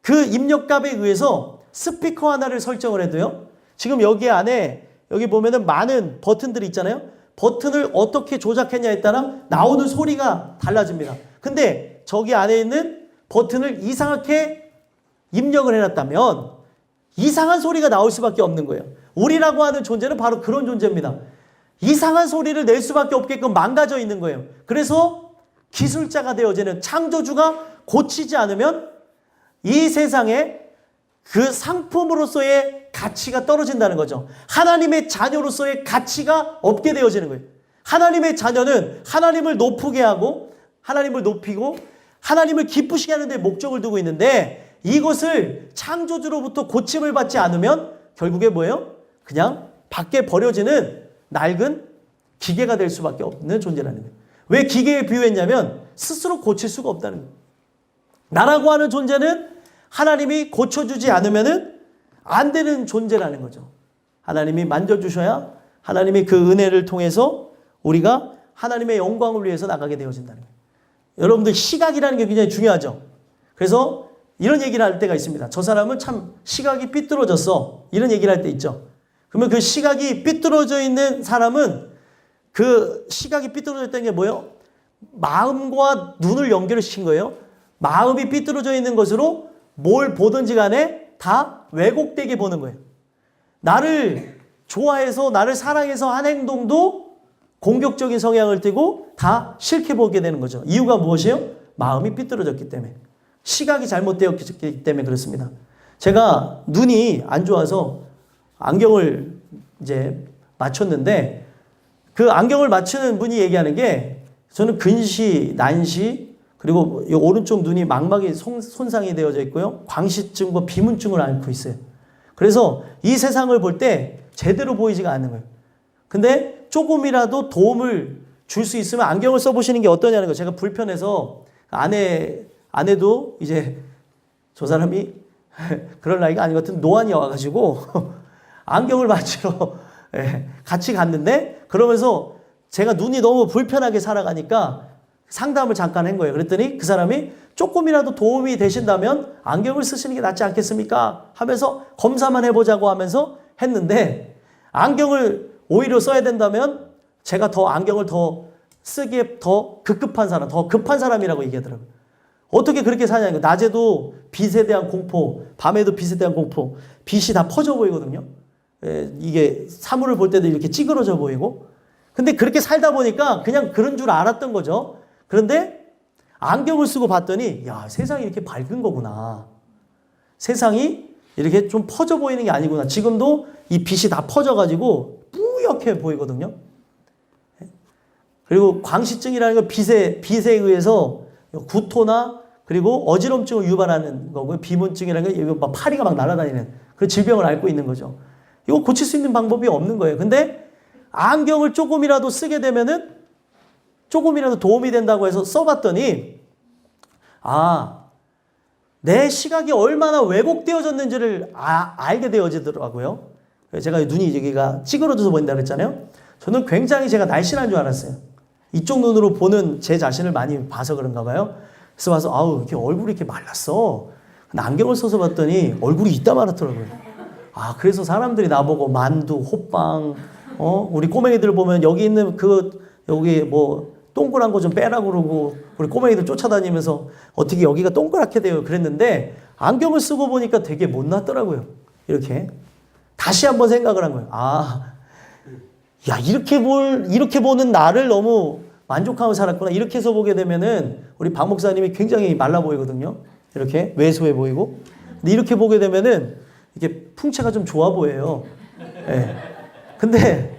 Speaker 1: 그 입력값에 의해서 스피커 하나를 설정을 해도요. 지금 여기 안에 여기 보면은 많은 버튼들이 있잖아요. 버튼을 어떻게 조작했냐에 따라 나오는 소리가 달라집니다. 근데 저기 안에 있는 버튼을 이상하게 입력을 해놨다면 이상한 소리가 나올 수밖에 없는 거예요. 우리라고 하는 존재는 바로 그런 존재입니다. 이상한 소리를 낼 수밖에 없게끔 망가져 있는 거예요. 그래서 기술자가 되어지는 창조주가 고치지 않으면 이 세상에 그 상품으로서의 가치가 떨어진다는 거죠. 하나님의 자녀로서의 가치가 없게 되어지는 거예요. 하나님의 자녀는 하나님을 높게 하고 하나님을 높이고 하나님을 기쁘시게 하는 데 목적을 두고 있는데 이것을 창조주로부터 고침을 받지 않으면 결국에 뭐예요? 그냥 밖에 버려지는 낡은 기계가 될 수밖에 없는 존재라는 거예요. 왜 기계에 비유했냐면 스스로 고칠 수가 없다는 거예요. 나라고 하는 존재는 하나님이 고쳐주지 않으면 안 되는 존재라는 거죠. 하나님이 만져주셔야 하나님이 그 은혜를 통해서 우리가 하나님의 영광을 위해서 나가게 되어진다는 거예요. 여러분들 시각이라는 게 굉장히 중요하죠. 그래서 이런 얘기를 할 때가 있습니다. 저 사람은 참 시각이 삐뚤어졌어. 이런 얘기를 할 때 있죠. 그러면 그 시각이 삐뚤어져 있는 사람은 그 시각이 삐뚤어졌다는 게 뭐예요? 마음과 눈을 연결을 시킨 거예요. 마음이 삐뚤어져 있는 것으로 뭘 보든지 간에 다 왜곡되게 보는 거예요. 나를 좋아해서 나를 사랑해서 한 행동도 공격적인 성향을 띠고 다 싫게 보게 되는 거죠. 이유가 무엇이에요? 마음이 삐뚤어졌기 때문에. 시각이 잘못되었기 때문에 그렇습니다. 제가 눈이 안 좋아서 안경을 이제 맞췄는데 그 안경을 맞추는 분이 얘기하는 게 저는 근시, 난시 그리고 이 오른쪽 눈이 망막이 손상이 되어져 있고요. 광시증과 비문증을 앓고 있어요. 그래서 이 세상을 볼 때 제대로 보이지가 않는 거예요. 근데 조금이라도 도움을 줄 수 있으면 안경을 써보시는 게 어떠냐는 거예요. 제가 불편해서 아내도 이제 저 사람이 그럴 나이가 아닌 것 같은 노안이 와가지고 안경을 맞추러 같이 갔는데 그러면서 제가 눈이 너무 불편하게 살아가니까 상담을 잠깐 한 거예요. 그랬더니 그 사람이 조금이라도 도움이 되신다면 안경을 쓰시는 게 낫지 않겠습니까? 하면서 검사만 해보자고 하면서 했는데 안경을 오히려 써야 된다면 제가 더 안경을 더 쓰기에 더 급한 사람, 더 급한 사람이라고 얘기하더라고요. 어떻게 그렇게 사냐는 거예요. 낮에도 빛에 대한 공포, 밤에도 빛에 대한 공포, 빛이 다 퍼져 보이거든요. 이게 사물을 볼 때도 이렇게 찌그러져 보이고. 근데 그렇게 살다 보니까 그냥 그런 줄 알았던 거죠. 그런데 안경을 쓰고 봤더니 야, 세상이 이렇게 밝은 거구나. 세상이 이렇게 좀 퍼져 보이는 게 아니구나. 지금도 이 빛이 다 퍼져가지고 뿌옇게 보이거든요. 그리고 광시증이라는 건 빛에 의해서 구토나 그리고 어지럼증을 유발하는 거고요. 비문증이라는 게 막 파리가 막 날아다니는 그런 질병을 앓고 있는 거죠. 이거 고칠 수 있는 방법이 없는 거예요. 근데 안경을 조금이라도 쓰게 되면은 조금이라도 도움이 된다고 해서 써봤더니 내 시각이 얼마나 왜곡되어졌는지를 알게 되어지더라고요. 제가 눈이 여기가 찌그러져서 보인다 그랬잖아요. 저는 굉장히 제가 날씬한 줄 알았어요. 이쪽 눈으로 보는 제 자신을 많이 봐서 그런가 봐요. 그래서 와서 이렇게 얼굴이 이렇게 말랐어. 근데 안경을 써서 봤더니 얼굴이 이따 말았더라고요. 그래서 사람들이 나보고 만두, 호빵, 우리 꼬맹이들 보면 여기 있는 여기 뭐 동그란 거 좀 빼라고 그러고 우리 꼬맹이들 쫓아다니면서 어떻게 여기가 동그랗게 돼요 그랬는데 안경을 쓰고 보니까 되게 못났더라고요. 이렇게 다시 한번 생각을 한 거예요. 야, 이렇게 보는 나를 너무 만족하고 살았구나. 이렇게 해서 보게 되면은 우리 박 목사님이 굉장히 말라 보이거든요. 이렇게 왜소해 보이고. 근데 이렇게 보게 되면은 이게 풍채가 좀 좋아 보여요. 예. 근데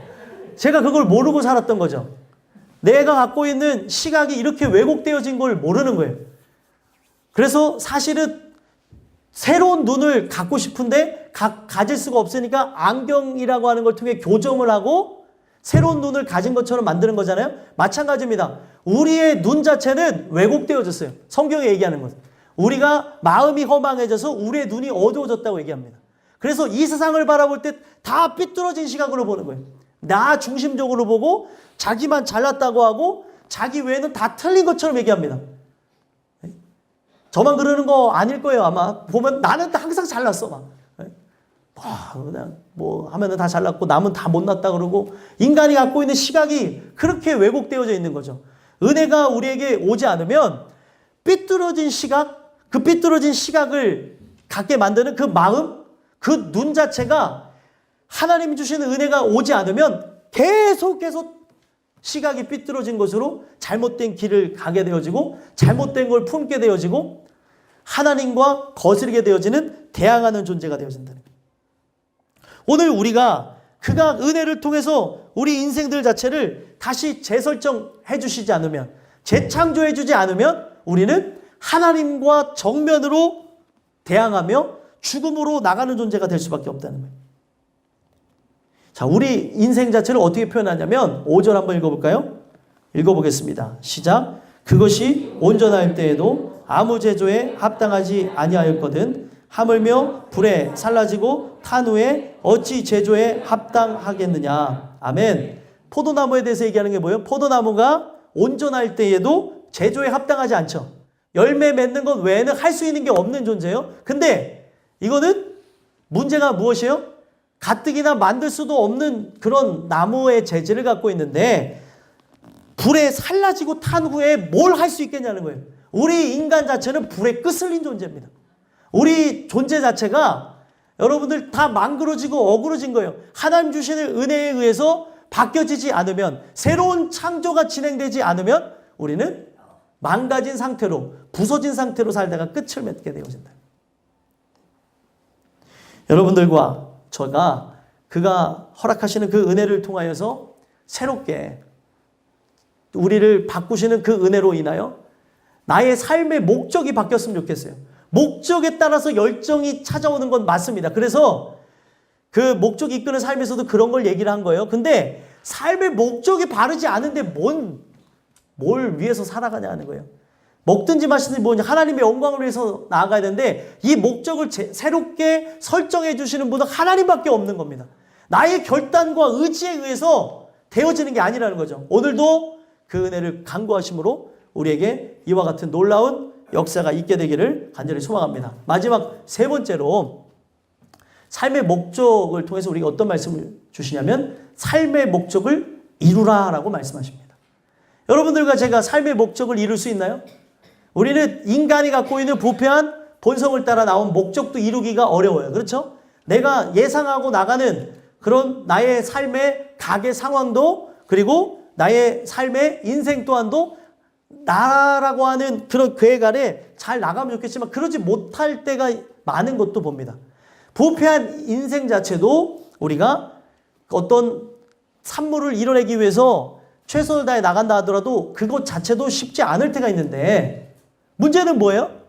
Speaker 1: 제가 그걸 모르고 살았던 거죠. 내가 갖고 있는 시각이 이렇게 왜곡되어진 걸 모르는 거예요. 그래서 사실은 새로운 눈을 갖고 싶은데 가질 수가 없으니까 안경이라고 하는 걸 통해 교정을 하고 새로운 눈을 가진 것처럼 만드는 거잖아요. 마찬가지입니다. 우리의 눈 자체는 왜곡되어졌어요. 성경에 얘기하는 것. 우리가 마음이 허망해져서 우리의 눈이 어두워졌다고 얘기합니다. 그래서 이 세상을 바라볼 때 다 삐뚤어진 시각으로 보는 거예요. 나 중심적으로 보고 자기만 잘났다고 하고 자기 외에는 다 틀린 것처럼 얘기합니다. 저만 그러는 거 아닐 거예요. 아마 보면 나는 항상 잘났어 막. 그냥 뭐 하면은 다 잘났고 남은 다 못났다 그러고 인간이 갖고 있는 시각이 그렇게 왜곡되어져 있는 거죠. 은혜가 우리에게 오지 않으면 삐뚤어진 시각, 그 삐뚤어진 시각을 갖게 만드는 그 마음, 그 눈 자체가 하나님이 주시는 은혜가 오지 않으면 계속 시각이 삐뚤어진 것으로 잘못된 길을 가게 되어지고 잘못된 걸 품게 되어지고 하나님과 거스르게 되어지는 대항하는 존재가 되어진다는 거예요. 오늘 우리가 그가 은혜를 통해서 우리 인생들 자체를 다시 재설정해 주시지 않으면, 재창조해 주지 않으면 우리는 하나님과 정면으로 대항하며 죽음으로 나가는 존재가 될 수밖에 없다는 거예요. 자, 우리 인생 자체를 어떻게 표현하냐면 5절 한번 읽어볼까요? 읽어보겠습니다. 시작. 그것이 온전할 때에도 아무 제조에 합당하지 아니하였거든 하물며 불에 살라지고 탄 후에 어찌 제조에 합당하겠느냐. 아멘. 포도나무에 대해서 얘기하는 게 뭐예요? 포도나무가 온전할 때에도 제조에 합당하지 않죠. 열매 맺는 것 외에는 할 수 있는 게 없는 존재예요. 근데 이거는 문제가 무엇이에요? 가뜩이나 만들 수도 없는 그런 나무의 재질을 갖고 있는데 불에 살라지고 탄 후에 뭘 할 수 있겠냐는 거예요. 우리 인간 자체는 불에 끄슬린 존재입니다. 우리 존재 자체가 여러분들 다 망그러지고 어그러진 거예요. 하나님 주시는 은혜에 의해서 바뀌어지지 않으면, 새로운 창조가 진행되지 않으면 우리는 망가진 상태로, 부서진 상태로 살다가 끝을 맺게 되어진다. 여러분들과 그가 허락하시는 그 은혜를 통하여서 새롭게 우리를 바꾸시는 그 은혜로 인하여 나의 삶의 목적이 바뀌었으면 좋겠어요. 목적에 따라서 열정이 찾아오는 건 맞습니다. 그래서 그 목적이 이끄는 삶에서도 그런 걸 얘기를 한 거예요. 근데 삶의 목적이 바르지 않은데 뭘 위해서 살아가냐는 거예요. 먹든지 마시든지 뭐냐, 하나님의 영광을 위해서 나아가야 되는데 이 목적을 새롭게 설정해 주시는 분은 하나님밖에 없는 겁니다. 나의 결단과 의지에 의해서 되어지는 게 아니라는 거죠. 오늘도 그 은혜를 간구하심으로 우리에게 이와 같은 놀라운 역사가 있게 되기를 간절히 소망합니다. 마지막 세 번째로 삶의 목적을 통해서 우리가 어떤 말씀을 주시냐면 삶의 목적을 이루라라고 말씀하십니다. 여러분들과 제가 삶의 목적을 이룰 수 있나요? 우리는 인간이 갖고 있는 부패한 본성을 따라 나온 목적도 이루기가 어려워요. 그렇죠? 내가 예상하고 나가는 그런 나의 삶의 가계 상황도, 그리고 나의 삶의 인생 또한도 나라고 하는 그런 계획 아래 잘 나가면 좋겠지만 그러지 못할 때가 많은 것도 봅니다. 부패한 인생 자체도 우리가 어떤 산물을 이뤄내기 위해서 최선을 다해 나간다 하더라도 그것 자체도 쉽지 않을 때가 있는데, 문제는 뭐예요?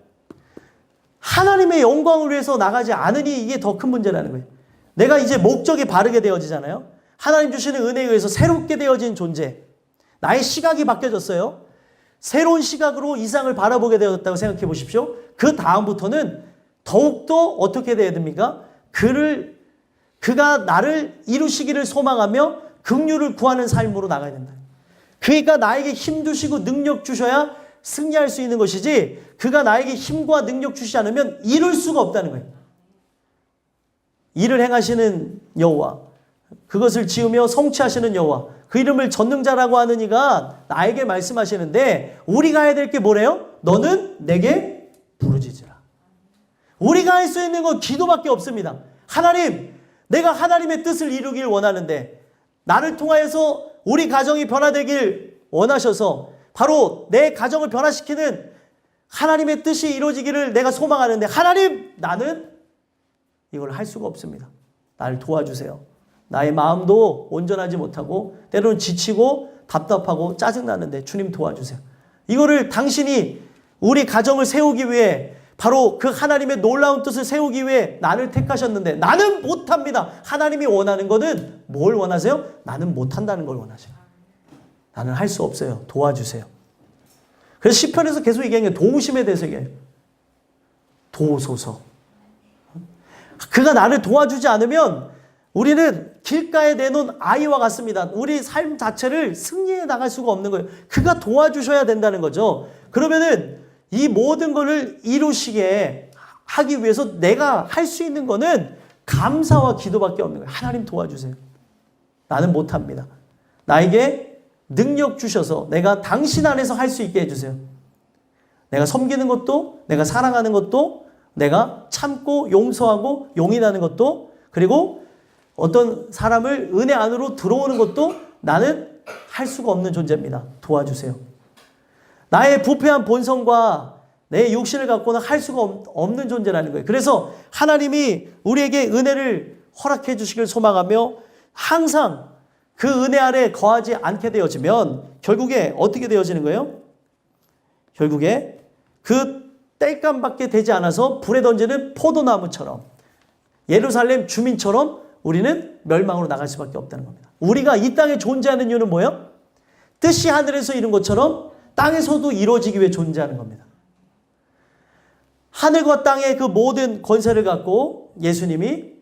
Speaker 1: 하나님의 영광을 위해서 나가지 않으니 이게 더 큰 문제라는 거예요. 내가 이제 목적이 바르게 되어지잖아요. 하나님 주시는 은혜에 의해서 새롭게 되어진 존재. 나의 시각이 바뀌어졌어요. 새로운 시각으로 이 세상을 바라보게 되었다고 생각해 보십시오. 그 다음부터는 더욱더 어떻게 돼야 됩니까? 그가 나를 이루시기를 소망하며 긍휼을 구하는 삶으로 나가야 된다. 그러니까 나에게 힘 주시고 능력 주셔야 승리할 수 있는 것이지, 그가 나에게 힘과 능력 주시지 않으면 이룰 수가 없다는 거예요. 일을 행하시는 여호와, 그것을 지으며 성취하시는 여호와, 그 이름을 전능자라고 하는 이가 나에게 말씀하시는데 우리가 해야 될 게 뭐래요? 너는 내게 부르짖으라. 우리가 할 수 있는 건 기도밖에 없습니다. 하나님, 내가 하나님의 뜻을 이루길 원하는데 나를 통하여서 우리 가정이 변화되길 원하셔서 바로 내 가정을 변화시키는 하나님의 뜻이 이루어지기를 내가 소망하는데 하나님, 나는 이걸 할 수가 없습니다. 나를 도와주세요. 나의 마음도 온전하지 못하고 때로는 지치고 답답하고 짜증나는데 주님 도와주세요. 이거를 당신이 우리 가정을 세우기 위해 바로 그 하나님의 놀라운 뜻을 세우기 위해 나를 택하셨는데 나는 못합니다. 하나님이 원하는 거는 뭘 원하세요? 나는 못한다는 걸 원하세요. 나는 할 수 없어요. 도와주세요. 그래서 시편에서 계속 얘기하는 게 도우심에 대해서 얘기해요. 도우소서. 그가 나를 도와주지 않으면 우리는 길가에 내놓은 아이와 같습니다. 우리 삶 자체를 승리해 나갈 수가 없는 거예요. 그가 도와주셔야 된다는 거죠. 그러면은 이 모든 것을 이루시게 하기 위해서 내가 할 수 있는 거는 감사와 기도밖에 없는 거예요. 하나님 도와주세요. 나는 못합니다. 나에게 능력 주셔서 내가 당신 안에서 할 수 있게 해주세요. 내가 섬기는 것도, 내가 사랑하는 것도, 내가 참고 용서하고 용인하는 것도, 그리고 어떤 사람을 은혜 안으로 들어오는 것도 나는 할 수가 없는 존재입니다. 도와주세요. 나의 부패한 본성과 내 육신을 갖고는 할 수가 없는 존재라는 거예요. 그래서 하나님이 우리에게 은혜를 허락해 주시길 소망하며 항상 그 은혜 아래 거하지 않게 되어지면 결국에 어떻게 되어지는 거예요? 결국에 그 땔감밖에 되지 않아서 불에 던지는 포도나무처럼 예루살렘 주민처럼 우리는 멸망으로 나갈 수밖에 없다는 겁니다. 우리가 이 땅에 존재하는 이유는 뭐예요? 뜻이 하늘에서 이룬 것처럼 땅에서도 이루어지기 위해 존재하는 겁니다. 하늘과 땅의 그 모든 권세를 갖고 예수님이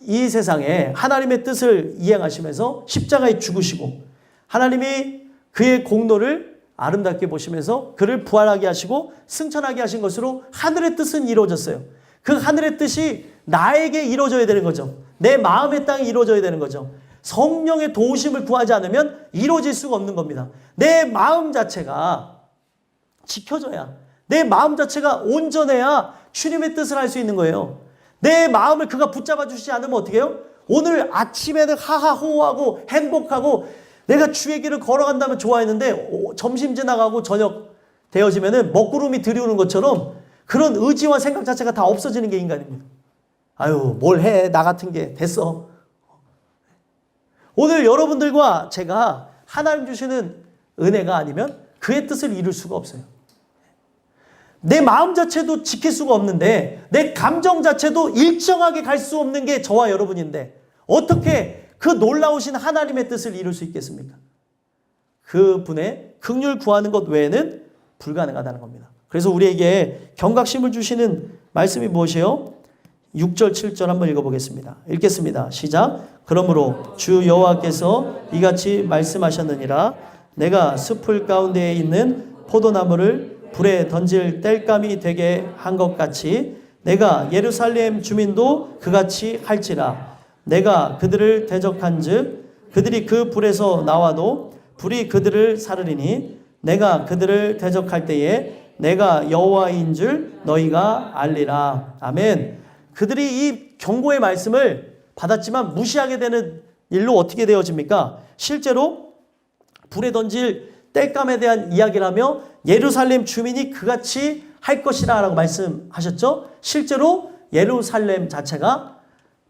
Speaker 1: 이 세상에 하나님의 뜻을 이행하시면서 십자가에 죽으시고 하나님이 그의 공로를 아름답게 보시면서 그를 부활하게 하시고 승천하게 하신 것으로 하늘의 뜻은 이루어졌어요. 그 하늘의 뜻이 나에게 이루어져야 되는 거죠. 내 마음의 땅에 이루어져야 되는 거죠. 성령의 도우심을 구하지 않으면 이루어질 수가 없는 겁니다. 내 마음 자체가 지켜져야, 내 마음 자체가 온전해야 주님의 뜻을 할 수 있는 거예요. 내 마음을 그가 붙잡아 주시지 않으면 어떻게 해요? 오늘 아침에는 하하호호하고 행복하고 내가 주의 길을 걸어간다면 좋아했는데 점심 지나가고 저녁 되어지면은 먹구름이 들이오는 것처럼 그런 의지와 생각 자체가 다 없어지는 게 인간입니다. 아유, 뭘 해, 나 같은 게 됐어. 오늘 여러분들과 제가 하나님 주시는 은혜가 아니면 그의 뜻을 이룰 수가 없어요. 내 마음 자체도 지킬 수가 없는데 내 감정 자체도 일정하게 갈 수 없는 게 저와 여러분인데 어떻게 그 놀라우신 하나님의 뜻을 이룰 수 있겠습니까? 그분의 긍휼 구하는 것 외에는 불가능하다는 겁니다. 그래서 우리에게 경각심을 주시는 말씀이 무엇이에요? 6절 7절 한번 읽어보겠습니다. 읽겠습니다. 시작. 그러므로 주 여호와께서 이같이 말씀하셨느니라. 내가 숲을 가운데에 있는 포도나무를 불에 던질 땔감이 되게 한 것 같이 내가 예루살렘 주민도 그같이 할지라. 내가 그들을 대적한즉 그들이 그 불에서 나와도 불이 그들을 사르리니 내가 그들을 대적할 때에 내가 여호와인 줄 너희가 알리라. 아멘. 그들이 이 경고의 말씀을 받았지만 무시하게 되는 일로 어떻게 되어집니까? 실제로 불에 던질 땔감에 대한 이야기를 하며 예루살렘 주민이 그같이 할 것이라 라고 말씀하셨죠. 실제로 예루살렘 자체가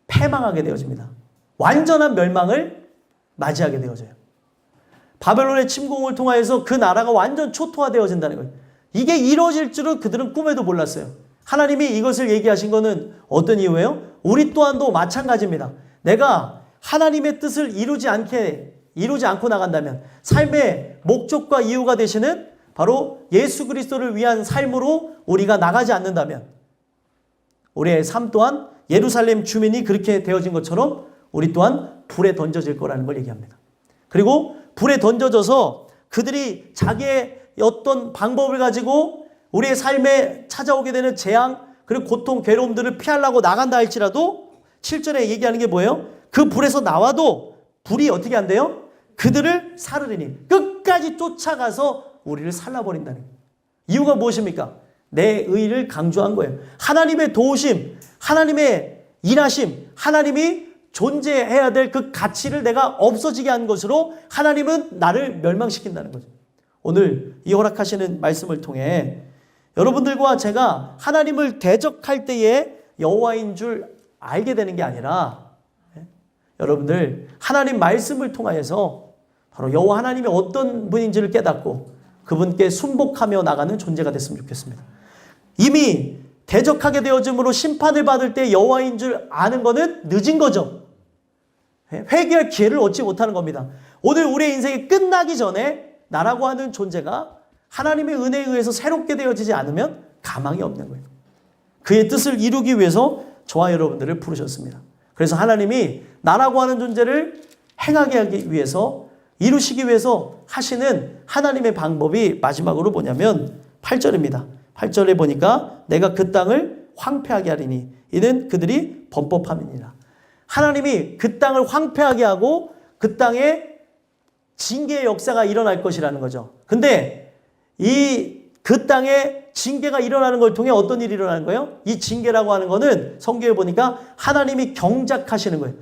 Speaker 1: 패망하게 되어집니다. 완전한 멸망을 맞이하게 되어져요. 바벨론의 침공을 통하여서 그 나라가 완전 초토화되어진다는 거예요. 이게 이루어질 줄은 그들은 꿈에도 몰랐어요. 하나님이 이것을 얘기하신 것은 어떤 이유예요? 우리 또한도 마찬가지입니다. 내가 하나님의 뜻을 이루지 않고 나간다면 삶의 목적과 이유가 되시는 바로 예수 그리스도를 위한 삶으로 우리가 나가지 않는다면 우리의 삶 또한 예루살렘 주민이 그렇게 되어진 것처럼 우리 또한 불에 던져질 거라는 걸 얘기합니다. 그리고 불에 던져져서 그들이 자기의 어떤 방법을 가지고 우리의 삶에 찾아오게 되는 재앙 그리고 고통, 괴로움들을 피하려고 나간다 할지라도 7절에 얘기하는 게 뭐예요? 그 불에서 나와도 불이 어떻게 한대요? 그들을 사르리니 끝까지 쫓아가서 우리를 살라버린다는 거예요. 이유가 무엇입니까? 내 의를 강조한 거예요. 하나님의 도우심, 하나님의 일하심, 하나님이 존재해야 될 그 가치를 내가 없어지게 한 것으로 하나님은 나를 멸망시킨다는 거죠. 오늘 이 허락하시는 말씀을 통해 여러분들과 제가 하나님을 대적할 때에 여호와인 줄 알게 되는 게 아니라 여러분들 하나님 말씀을 통하여서 바로 여호와 하나님이 어떤 분인지를 깨닫고 그분께 순복하며 나가는 존재가 됐으면 좋겠습니다. 이미 대적하게 되어짐으로 심판을 받을 때 여호와인 줄 아는 것은 늦은 거죠. 회개할 기회를 얻지 못하는 겁니다. 오늘 우리의 인생이 끝나기 전에 나라고 하는 존재가 하나님의 은혜에 의해서 새롭게 되어지지 않으면 가망이 없는 거예요. 그의 뜻을 이루기 위해서 저와 여러분들을 부르셨습니다. 그래서 하나님이 나라고 하는 존재를 행하게 하기 위해서 이루시기 위해서 하시는 하나님의 방법이 마지막으로 뭐냐면 8절입니다. 8절에 보니까 내가 그 땅을 황폐하게 하리니 이는 그들이 범법함이니라. 하나님이 그 땅을 황폐하게 하고 그 땅에 징계의 역사가 일어날 것이라는 거죠. 근데 그 땅에 징계가 일어나는 걸 통해 어떤 일이 일어나는 거예요? 이 징계라고 하는 거는 성경에 보니까 하나님이 경작하시는 거예요.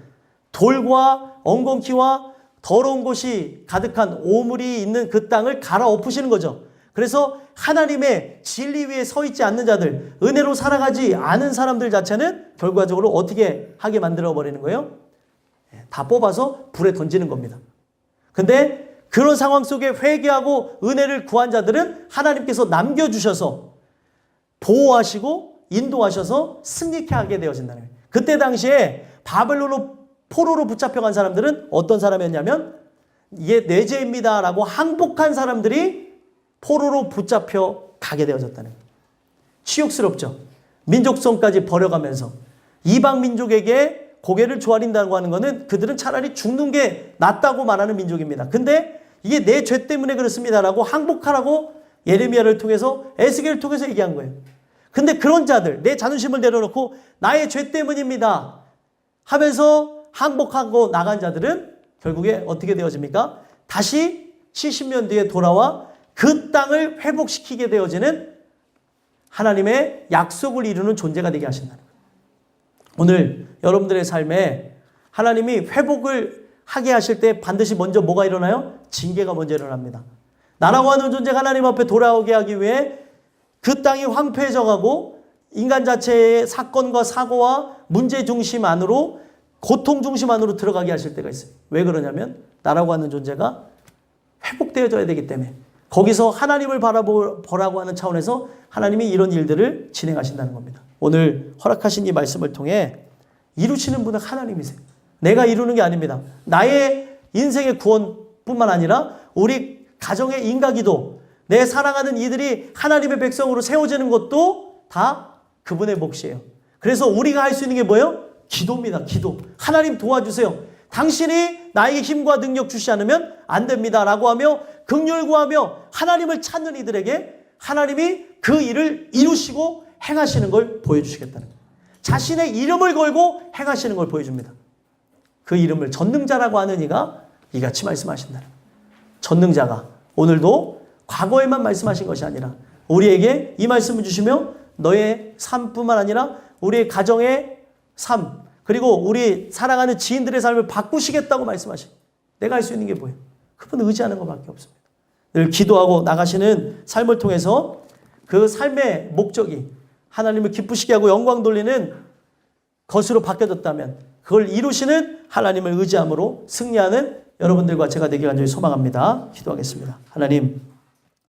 Speaker 1: 돌과 엉겅퀴와 더러운 곳이 가득한 오물이 있는 그 땅을 갈아엎으시는 거죠. 그래서 하나님의 진리 위에 서 있지 않는 자들, 은혜로 살아가지 않은 사람들 자체는 결과적으로 어떻게 하게 만들어버리는 거예요? 다 뽑아서 불에 던지는 겁니다. 근데 그런 상황 속에 회개하고 은혜를 구한 자들은 하나님께서 남겨주셔서 보호하시고 인도하셔서 승리케 하게 되어진다는 거예요. 그때 당시에 바벨론으로 포로로 붙잡혀간 사람들은 어떤 사람이었냐면 이게 내 죄입니다 라고 항복한 사람들이 포로로 붙잡혀 가게 되어졌다는 거예요. 치욕스럽죠. 민족성까지 버려가면서 이방 민족에게 고개를 조아린다고 하는 것은 그들은 차라리 죽는 게 낫다고 말하는 민족입니다. 근데 이게 내 죄 때문에 그렇습니다라고 항복하라고 예레미야를 통해서 에스겔을 통해서 얘기한 거예요. 근데 그런 자들, 내 자존심을 내려놓고 나의 죄 때문입니다 하면서 항복하고 나간 자들은 결국에 어떻게 되어집니까? 다시 70년 뒤에 돌아와 그 땅을 회복시키게 되어지는 하나님의 약속을 이루는 존재가 되게 하신다는 거예요. 오늘 여러분들의 삶에 하나님이 회복을 하게 하실 때 반드시 먼저 뭐가 일어나요? 징계가 먼저 일어납니다. 나라고 하는 존재가 하나님 앞에 돌아오게 하기 위해 그 땅이 황폐해져 가고 인간 자체의 사건과 사고와 문제 중심 안으로 고통 중심 안으로 들어가게 하실 때가 있어요. 왜 그러냐면 나라고 하는 존재가 회복되어져야 되기 때문에 거기서 하나님을 바라보라고 하는 차원에서 하나님이 이런 일들을 진행하신다는 겁니다. 오늘 허락하신 이 말씀을 통해 이루시는 분은 하나님이세요. 내가 이루는 게 아닙니다. 나의 인생의 구원뿐만 아니라 우리 가정의 인가기도, 내 사랑하는 이들이 하나님의 백성으로 세워지는 것도 다 그분의 몫이에요. 그래서 우리가 할 수 있는 게 뭐예요? 기도입니다. 기도. 하나님 도와주세요. 당신이 나에게 힘과 능력 주시지 않으면 안 됩니다 라고 하며 긍휼 구하며 하나님을 찾는 이들에게 하나님이 그 일을 이루시고 행하시는 걸 보여주시겠다는 거예요. 자신의 이름을 걸고 행하시는 걸 보여줍니다. 그 이름을 전능자라고 하는 이가 이같이 말씀하신다는 거예요. 전능자가 오늘도 과거에만 말씀하신 것이 아니라 우리에게 이 말씀을 주시며 너의 삶뿐만 아니라 우리의 가정의 삶 그리고 우리 사랑하는 지인들의 삶을 바꾸시겠다고 말씀하시고 내가 할 수 있는 게 뭐예요? 그분을 의지하는 것밖에 없습니다. 늘 기도하고 나가시는 삶을 통해서 그 삶의 목적이 하나님을 기쁘시게 하고 영광 돌리는 것으로 바뀌어졌다면 그걸 이루시는 하나님을 의지함으로 승리하는 여러분들과 제가 되길 간절히 소망합니다. 기도하겠습니다. 하나님